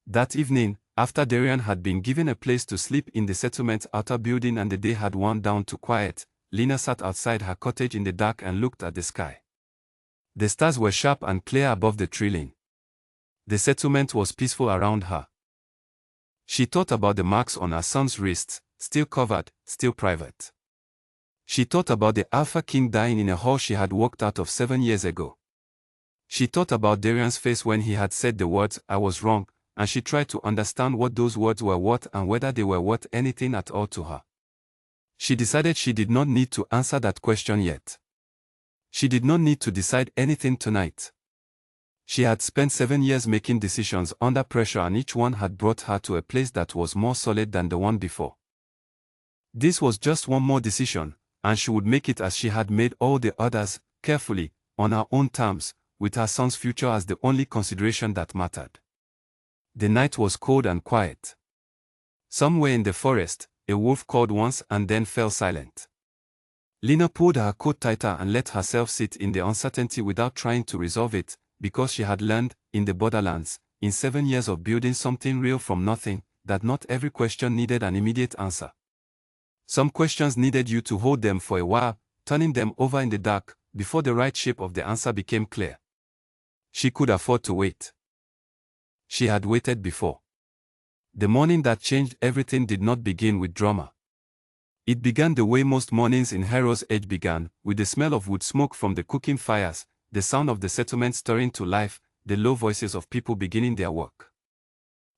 That evening, after Darian had been given a place to sleep in the settlement's outer building and the day had worn down to quiet, Lena sat outside her cottage in the dark and looked at the sky. The stars were sharp and clear above the tree. The settlement was peaceful around her. She thought about the marks on her son's wrists, still covered, still private. She thought about the Alpha King dying in a hall she had walked out of 7 years ago. She thought about Darian's face when he had said the words, "I was wrong," and she tried to understand what those words were worth and whether they were worth anything at all to her. She decided she did not need to answer that question yet. She did not need to decide anything tonight. She had spent 7 years making decisions under pressure and each one had brought her to a place that was more solid than the one before. This was just one more decision, and she would make it as she had made all the others, carefully, on her own terms, with her son's future as the only consideration that mattered. The night was cold and quiet. Somewhere in the forest, a wolf called once and then fell silent. Lena pulled her coat tighter and let herself sit in the uncertainty without trying to resolve it, because she had learned, in the borderlands, in 7 years of building something real from nothing, that not every question needed an immediate answer. Some questions needed you to hold them for a while, turning them over in the dark, before the right shape of the answer became clear. She could afford to wait. She had waited before. The morning that changed everything did not begin with drama. It began the way most mornings in Heroes Edge began, with the smell of wood smoke from the cooking fires, the sound of the settlement stirring to life, the low voices of people beginning their work.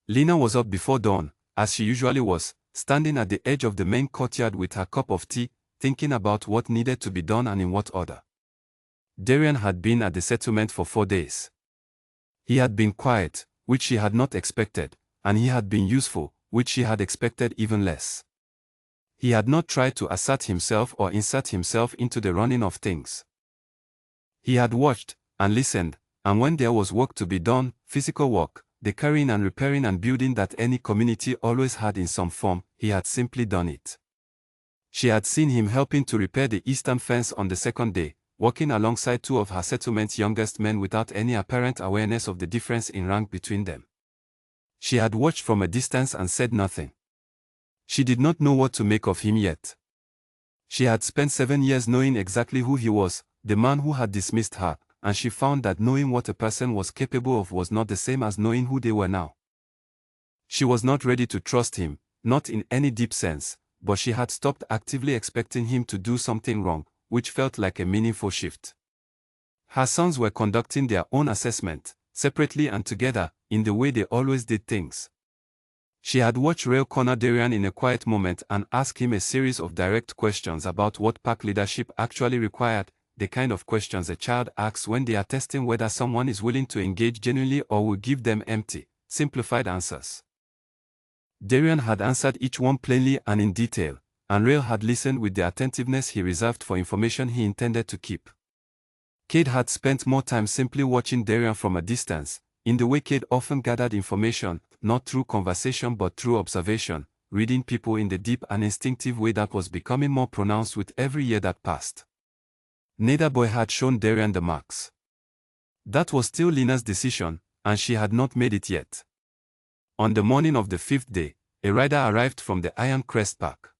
Lena was up before dawn, as she usually was, standing at the edge of the main courtyard with her cup of tea, thinking about what needed to be done and in what order. Darian had been at the settlement for 4 days. He had been quiet, which she had not expected, and he had been useful, which she had expected even less. He had not tried to assert himself or insert himself into the running of things. He had watched and listened, and when there was work to be done, physical work, the carrying and repairing and building that any community always had in some form, he had simply done it. She had seen him helping to repair the eastern fence on the second day, working alongside 2 of her settlement's youngest men without any apparent awareness of the difference in rank between them. She had watched from a distance and said nothing. She did not know what to make of him yet. She had spent 7 years knowing exactly who he was, the man who had dismissed her, and she found that knowing what a person was capable of was not the same as knowing who they were now. She was not ready to trust him, not in any deep sense, but she had stopped actively expecting him to do something wrong, which felt like a meaningful shift. Her sons were conducting their own assessment, separately and together, in the way they always did things. She had watched Rail corner Darian in a quiet moment and ask him a series of direct questions about what pack leadership actually required, the kind of questions a child asks when they are testing whether someone is willing to engage genuinely or will give them empty, simplified answers. Darian had answered each one plainly and in detail, and Rail had listened with the attentiveness he reserved for information he intended to keep. Cade had spent more time simply watching Darian from a distance, in the way Cade often gathered information, not through conversation but through observation, reading people in the deep and instinctive way that was becoming more pronounced with every year that passed. Neither boy had shown Darian the marks. That was still Lena's decision, and she had not made it yet. On the morning of the 5th day, a rider arrived from the Iron Crest Park.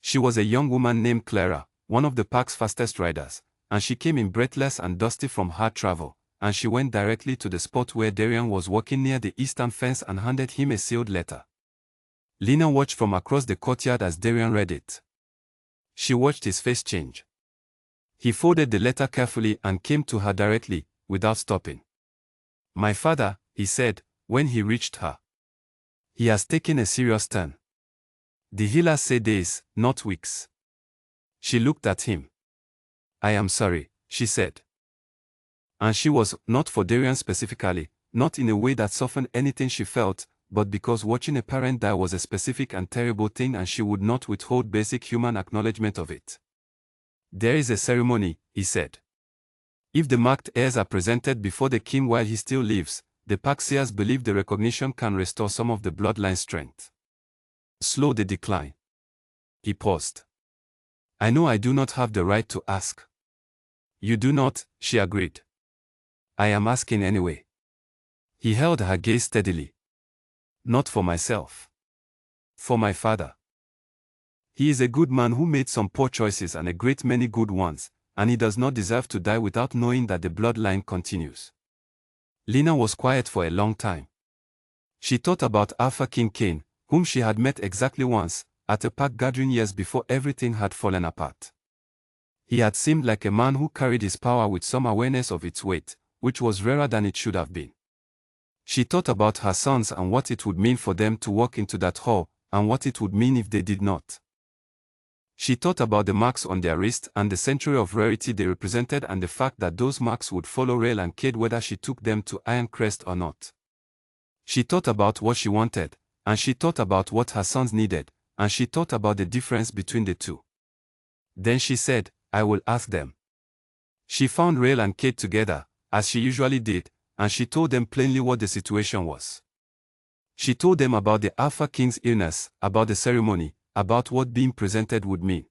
She was a young woman named Clara, one of the park's fastest riders, and she came in breathless and dusty from hard travel, and she went directly to the spot where Darian was walking near the eastern fence and handed him a sealed letter. Lena watched from across the courtyard as Darian read it. She watched his face change. He folded the letter carefully and came to her directly, without stopping. "My father," he said, when he reached her. "He has taken a serious turn. The healers say days, not weeks." She looked at him. "I am sorry," she said. And she was, not for Darian specifically, not in a way that softened anything she felt, but because watching a parent die was a specific and terrible thing and she would not withhold basic human acknowledgement of it. "There is a ceremony," he said. "If the marked heirs are presented before the king while he still lives, the Paxias believe the recognition can restore some of the bloodline strength. Slow the decline." He paused. "I know I do not have the right to ask." "You do not," she agreed. "I am asking anyway." He held her gaze steadily. "Not for myself. For my father. He is a good man who made some poor choices and a great many good ones, and he does not deserve to die without knowing that the bloodline continues." Lena was quiet for a long time. She thought about Alpha King Cain, whom she had met exactly once, at a pack gathering years before everything had fallen apart. He had seemed like a man who carried his power with some awareness of its weight, which was rarer than it should have been. She thought about her sons and what it would mean for them to walk into that hall, and what it would mean if they did not. She thought about the marks on their wrist and the century of rarity they represented and the fact that those marks would follow Rail and Cade whether she took them to Iron Crest or not. She thought about what she wanted, and she thought about what her sons needed, and she thought about the difference between the two. Then she said, "I will ask them." She found Rail and Cade together, as she usually did, and she told them plainly what the situation was. She told them about the Alpha King's illness, about the ceremony, about what being presented would mean.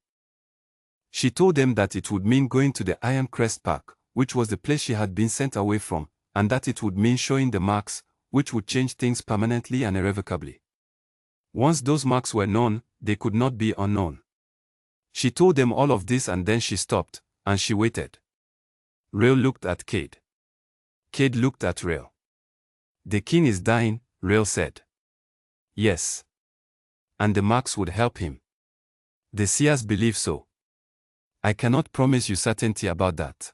She told them that it would mean going to the Iron Crest Park, which was the place she had been sent away from, and that it would mean showing the marks, which would change things permanently and irrevocably. Once those marks were known, they could not be unknown. She told them all of this and then she stopped, and she waited. Rael looked at Cade. Cade looked at Rael. "The king is dying," Rael said. "Yes. And the marks would help him. The seers believe so. I cannot promise you certainty about that."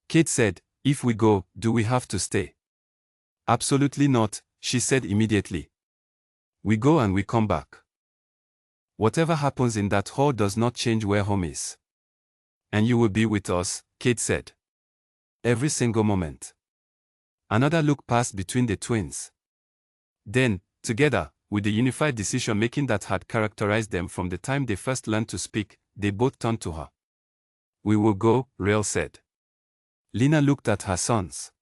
Cade said, "If we go, do we have to stay?" "Absolutely not," she said immediately. "We go and we come back. Whatever happens in that hall does not change where home is. And you will be with us," Cade said. "Every single moment." Another look passed between the twins. Then, together, with the unified decision-making that had characterized them from the time they first learned to speak, they both turned to her. "We will go," Rael said. Lena looked at her sons.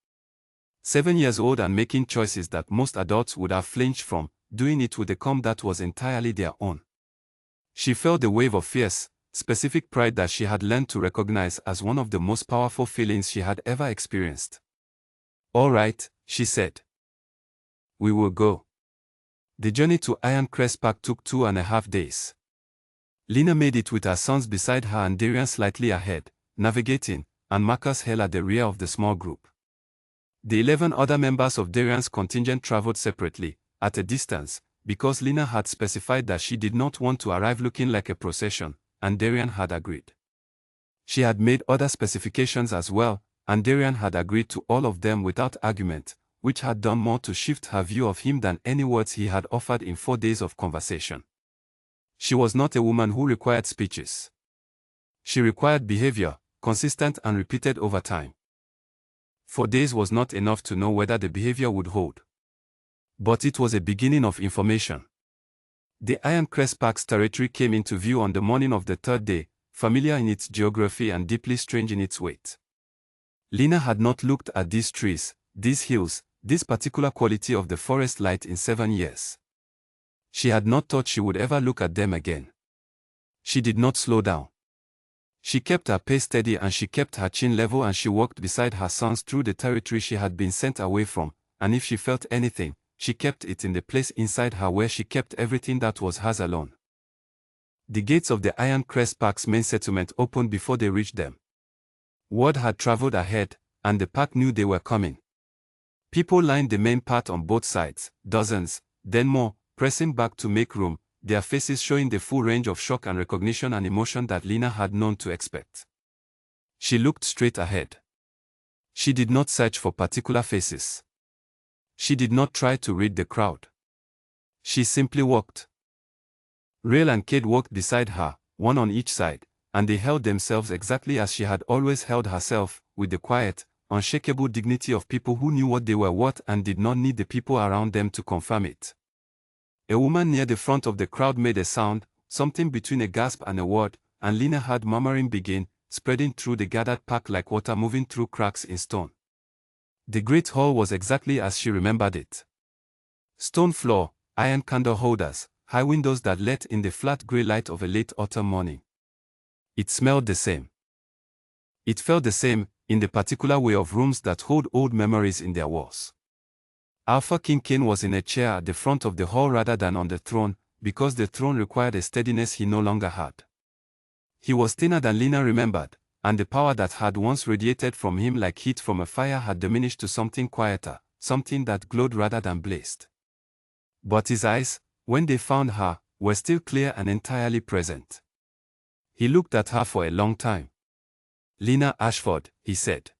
7 years old and making choices that most adults would have flinched from, doing it with a calm that was entirely their own. She felt the wave of fierce, specific pride that she had learned to recognize as one of the most powerful feelings she had ever experienced. "All right," she said. "We will go." The journey to Iron Crest Park took 2.5 days. Lena made it with her sons beside her and Darian slightly ahead, navigating, and Marcus Hale at the rear of the small group. The 11 other members of Darian's contingent traveled separately, at a distance, because Lena had specified that she did not want to arrive looking like a procession, and Darian had agreed. She had made other specifications as well, and Darian had agreed to all of them without argument, which had done more to shift her view of him than any words he had offered in 4 days of conversation. She was not a woman who required speeches. She required behavior, consistent and repeated over time. 4 days was not enough to know whether the behavior would hold. But it was a beginning of information. The Iron Crest Park's territory came into view on the morning of the 3rd day, familiar in its geography and deeply strange in its weight. Lena had not looked at these trees, these hills, this particular quality of the forest light in 7 years. She had not thought she would ever look at them again. She did not slow down. She kept her pace steady and she kept her chin level and she walked beside her sons through the territory she had been sent away from, and if she felt anything, she kept it in the place inside her where she kept everything that was hers alone. The gates of the Iron Crest Park's main settlement opened before they reached them. Word had traveled ahead, and the park knew they were coming. People lined the main path on both sides, dozens, then more, pressing back to make room, their faces showing the full range of shock and recognition and emotion that Lena had known to expect. She looked straight ahead. She did not search for particular faces. She did not try to read the crowd. She simply walked. Rael and Cade walked beside her, one on each side, and they held themselves exactly as she had always held herself, with the quiet, unshakable dignity of people who knew what they were worth and did not need the people around them to confirm it. A woman near the front of the crowd made a sound, something between a gasp and a word, and Lena heard murmuring begin, spreading through the gathered pack like water moving through cracks in stone. The great hall was exactly as she remembered it. Stone floor, iron candle holders, high windows that let in the flat grey light of a late autumn morning. It smelled the same. It felt the same, in the particular way of rooms that hold old memories in their walls. Alpha King Cain was in a chair at the front of the hall rather than on the throne, because the throne required a steadiness he no longer had. He was thinner than Lena remembered, and the power that had once radiated from him like heat from a fire had diminished to something quieter, something that glowed rather than blazed. But his eyes, when they found her, were still clear and entirely present. He looked at her for a long time. "Lena Ashford," he said.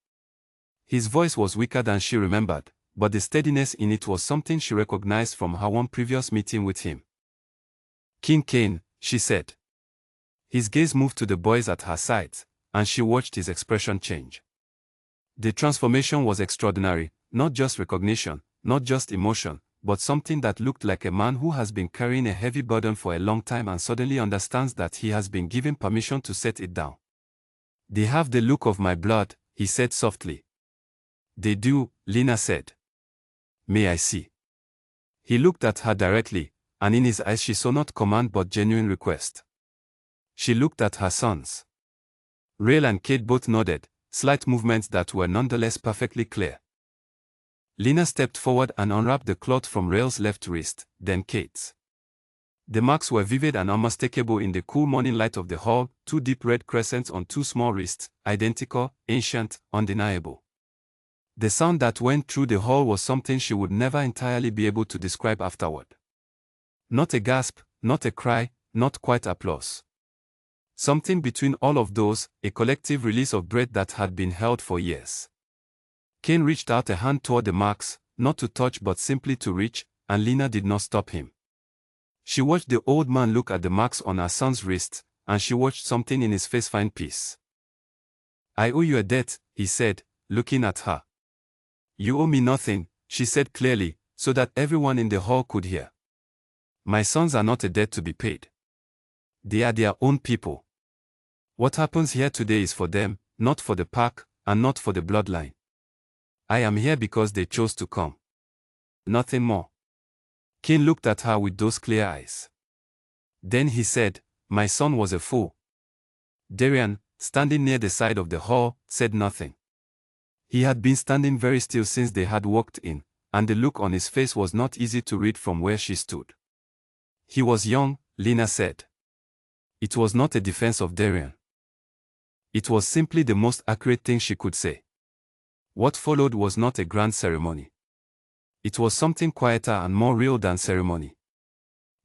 His voice was weaker than she remembered, but the steadiness in it was something she recognized from her one previous meeting with him. "King Cain," she said. His gaze moved to the boys at her sides, and she watched his expression change. The transformation was extraordinary, not just recognition, not just emotion, but something that looked like a man who has been carrying a heavy burden for a long time and suddenly understands that he has been given permission to set it down. "They have the look of my blood," he said softly. "They do," Lena said. "May I see?" He looked at her directly, and in his eyes she saw not command but genuine request. She looked at her sons. Rael and Cade both nodded, slight movements that were nonetheless perfectly clear. Lena stepped forward and unwrapped the cloth from Rael's left wrist, then Cade's. The marks were vivid and unmistakable in the cool morning light of the hall, two deep red crescents on two small wrists, identical, ancient, undeniable. The sound that went through the hall was something she would never entirely be able to describe afterward. Not a gasp, not a cry, not quite applause. Something between all of those, a collective release of breath that had been held for years. Cain reached out a hand toward the marks, not to touch but simply to reach, and Lena did not stop him. She watched the old man look at the marks on her son's wrist, and she watched something in his face find peace. "I owe you a debt," he said, looking at her. "You owe me nothing," she said clearly, so that everyone in the hall could hear. "My sons are not a debt to be paid. They are their own people. What happens here today is for them, not for the park, and not for the bloodline. I am here because they chose to come. Nothing more." Cain looked at her with those clear eyes. Then he said, "My son was a fool." Darian, standing near the side of the hall, said nothing. He had been standing very still since they had walked in, and the look on his face was not easy to read from where she stood. "He was young," Lena said. It was not a defense of Darian. It was simply the most accurate thing she could say. What followed was not a grand ceremony. It was something quieter and more real than ceremony.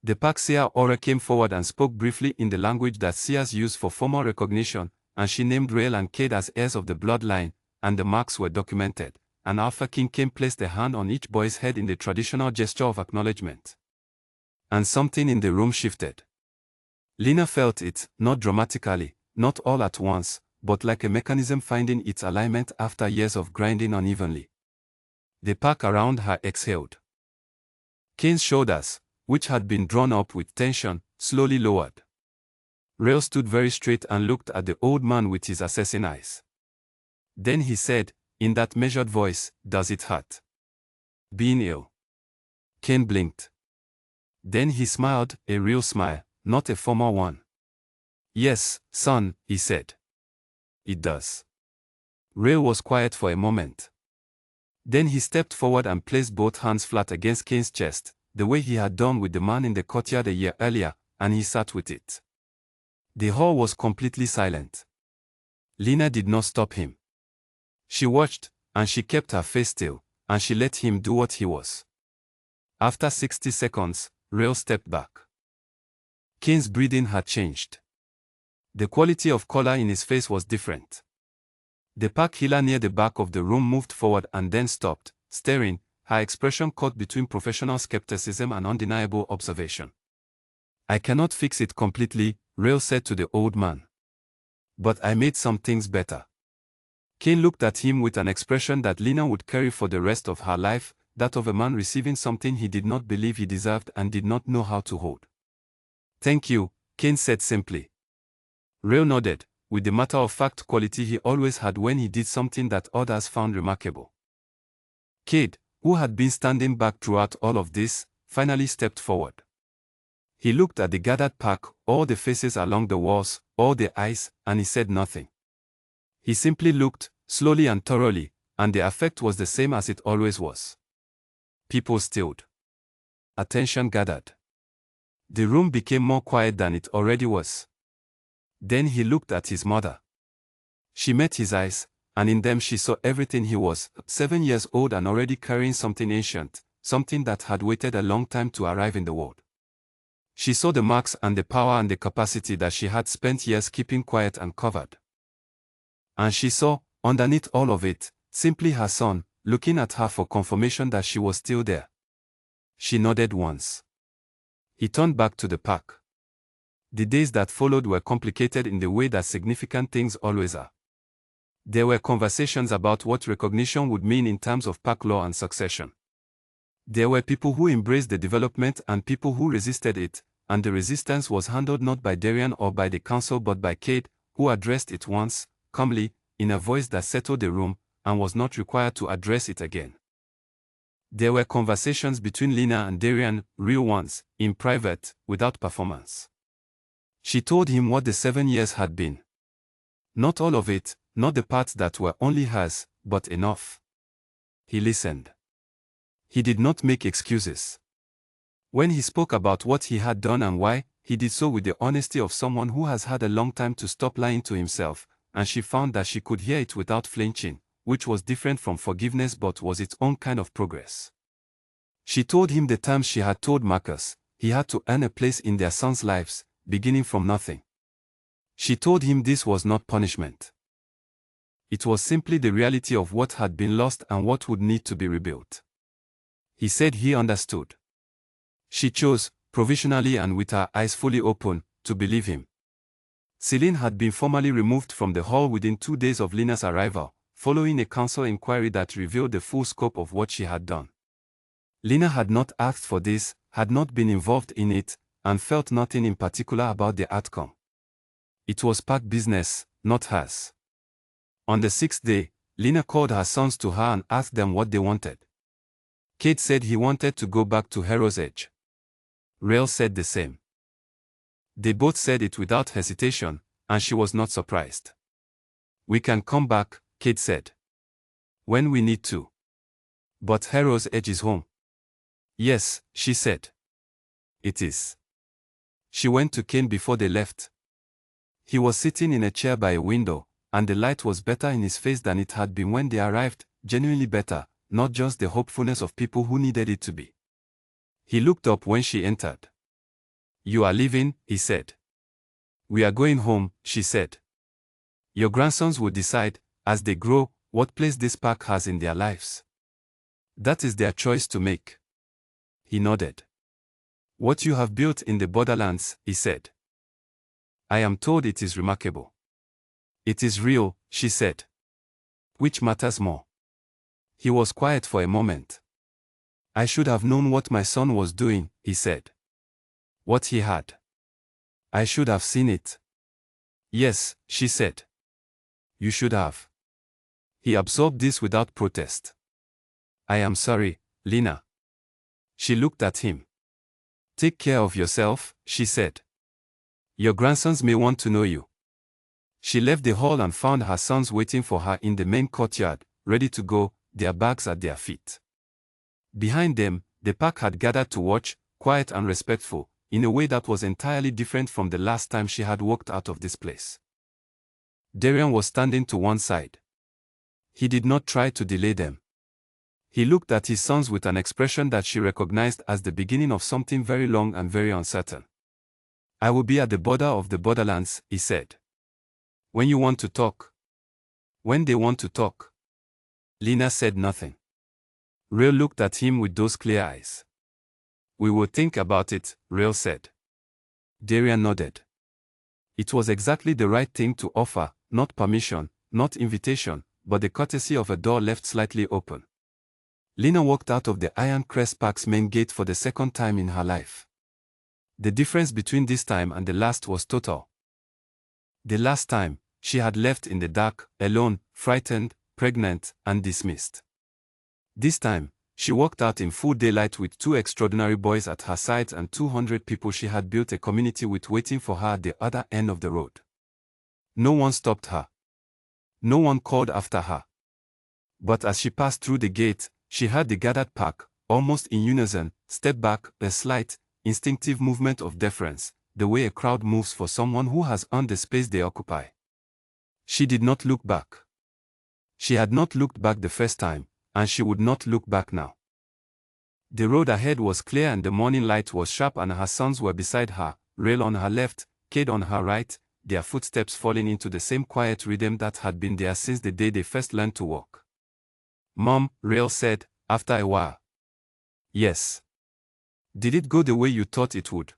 The park seer Aura came forward and spoke briefly in the language that seers use for formal recognition, and she named Rael and Cade as heirs of the bloodline, and the marks were documented. An Alpha King came placed a hand on each boy's head in the traditional gesture of acknowledgement. And something in the room shifted. Lena felt it, not dramatically, not all at once, but like a mechanism finding its alignment after years of grinding unevenly. The park around her exhaled. Cain's shoulders, which had been drawn up with tension, slowly lowered. Rael stood very straight and looked at the old man with his assessing eyes. Then he said, in that measured voice, "Does it hurt? Being ill?" Cain blinked. Then he smiled, a real smile, not a formal one. "Yes, son," he said. "It does." Rael was quiet for a moment. Then he stepped forward and placed both hands flat against Cain's chest, the way he had done with the man in the courtyard a year earlier, and he sat with it. The hall was completely silent. Lena did not stop him. She watched, and she kept her face still, and she let him do what he was. After 60 seconds, Rael stepped back. Cain's breathing had changed. The quality of color in his face was different. The park healer near the back of the room moved forward and then stopped, staring, her expression caught between professional skepticism and undeniable observation. "I cannot fix it completely," Rael said to the old man. "But I made some things better." Cain looked at him with an expression that Lena would carry for the rest of her life, that of a man receiving something he did not believe he deserved and did not know how to hold. "Thank you," Cain said simply. Rael nodded, with the matter-of-fact quality he always had when he did something that others found remarkable. Cade, who had been standing back throughout all of this, finally stepped forward. He looked at the gathered pack, all the faces along the walls, all the eyes, and he said nothing. He simply looked, slowly and thoroughly, and the effect was the same as it always was. People stilled. Attention gathered. The room became more quiet than it already was. Then he looked at his mother. She met his eyes, and in them she saw everything he was, 7 years old and already carrying something ancient, something that had waited a long time to arrive in the world. She saw the marks and the power and the capacity that she had spent years keeping quiet and covered. And she saw, underneath all of it, simply her son, looking at her for confirmation that she was still there. She nodded once. He turned back to the park. The days that followed were complicated in the way that significant things always are. There were conversations about what recognition would mean in terms of park law and succession. There were people who embraced the development and people who resisted it, and the resistance was handled not by Darian or by the council but by Cade, who addressed it once, calmly, in a voice that settled the room, and was not required to address it again. There were conversations between Lena and Darian, real ones, in private, without performance. She told him what the 7 years had been. Not all of it, not the parts that were only hers, but enough. He listened. He did not make excuses. When he spoke about what he had done and why, he did so with the honesty of someone who has had a long time to stop lying to himself, and she found that she could hear it without flinching, which was different from forgiveness but was its own kind of progress. She told him the times she had told Marcus he had to earn a place in their sons' lives, beginning from nothing. She told him this was not punishment. It was simply the reality of what had been lost and what would need to be rebuilt. He said he understood. She chose, provisionally and with her eyes fully open, to believe him. Celine had been formally removed from the hall within 2 days of Lina's arrival, following a council inquiry that revealed the full scope of what she had done. Lina had not asked for this, had not been involved in it, and felt nothing in particular about the outcome. It was Park's business, not hers. On the 6th day, Lina called her sons to her and asked them what they wanted. Kate said he wanted to go back to Hero's Edge. Rael said the same. They both said it without hesitation, and she was not surprised. We can come back, Kate said. When we need to. But Hero's Edge is home. Yes, she said. It is. She went to Kane before they left. He was sitting in a chair by a window, and the light was better in his face than it had been when they arrived, genuinely better, not just the hopefulness of people who needed it to be. He looked up when she entered. You are leaving, he said. We are going home, she said. Your grandsons will decide, as they grow, what place this park has in their lives. That is their choice to make. He nodded. What you have built in the borderlands, he said. I am told it is remarkable. It is real, she said. Which matters more? He was quiet for a moment. I should have known what my son was doing, he said. What he had. I should have seen it. Yes, she said. You should have. He absorbed this without protest. I am sorry, Lina. She looked at him. Take care of yourself, she said. Your grandsons may want to know you. She left the hall and found her sons waiting for her in the main courtyard, ready to go, their bags at their feet. Behind them, the pack had gathered to watch, quiet and respectful, in a way that was entirely different from the last time she had walked out of this place. Darian was standing to one side. He did not try to delay them. He looked at his sons with an expression that she recognized as the beginning of something very long and very uncertain. I will be at the border of the borderlands, he said. When you want to talk. When they want to talk. Lina said nothing. Rael looked at him with those clear eyes. We will think about it, Rael said. Darian nodded. It was exactly the right thing to offer, not permission, not invitation, but the courtesy of a door left slightly open. Lina walked out of the Iron Crest Park's main gate for the second time in her life. The difference between this time and the last was total. The last time, she had left in the dark, alone, frightened, pregnant, and dismissed. This time, she walked out in full daylight with 2 extraordinary boys at her side and 200 people she had built a community with waiting for her at the other end of the road. No one stopped her. No one called after her. But as she passed through the gate, she heard the gathered pack, almost in unison, step back, a slight, instinctive movement of deference, the way a crowd moves for someone who has earned the space they occupy. She did not look back. She had not looked back the first time, and she would not look back now. The road ahead was clear and the morning light was sharp, and her sons were beside her, Rael on her left, Cade on her right, their footsteps falling into the same quiet rhythm that had been there since the day they first learned to walk. Mom, Rael said, after a while. Yes. Did it go the way you thought it would?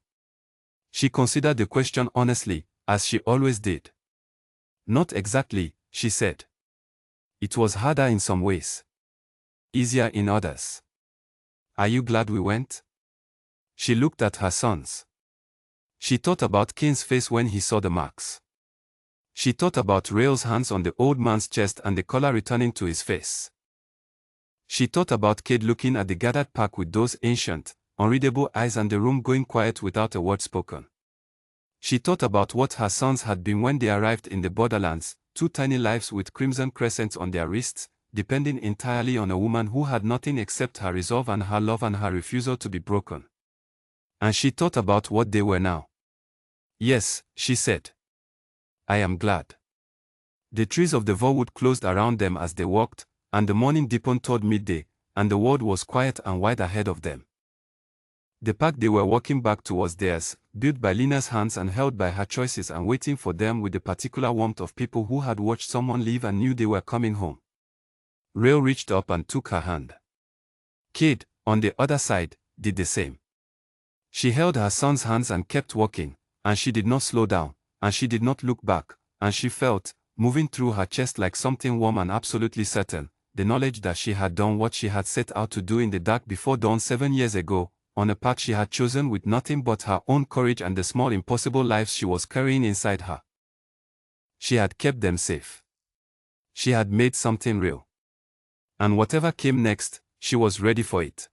She considered the question honestly, as she always did. Not exactly, she said. It was harder in some ways. Easier in others. Are you glad we went? She looked at her sons. She thought about Kane's face when he saw the marks. She thought about Rael's hands on the old man's chest and the color returning to his face. She thought about Cade looking at the gathered pack with those ancient, unreadable eyes and the room going quiet without a word spoken. She thought about what her sons had been when they arrived in the borderlands, 2 tiny lives with crimson crescents on their wrists, depending entirely on a woman who had nothing except her resolve and her love and her refusal to be broken. And she thought about what they were now. Yes, she said. I am glad. The trees of the Vorwood closed around them as they walked, and the morning deepened toward midday, and the world was quiet and wide ahead of them. The path they were walking back to was theirs, built by Lena's hands and held by her choices and waiting for them with the particular warmth of people who had watched someone leave and knew they were coming home. Rail reached up and took her hand. Kate, on the other side, did the same. She held her son's hands and kept walking, and she did not slow down, and she did not look back, and she felt, moving through her chest like something warm and absolutely certain, the knowledge that she had done what she had set out to do in the dark before dawn 7 years ago, on a path she had chosen with nothing but her own courage and the small impossible lives she was carrying inside her. She had kept them safe. She had made something real. And whatever came next, she was ready for it.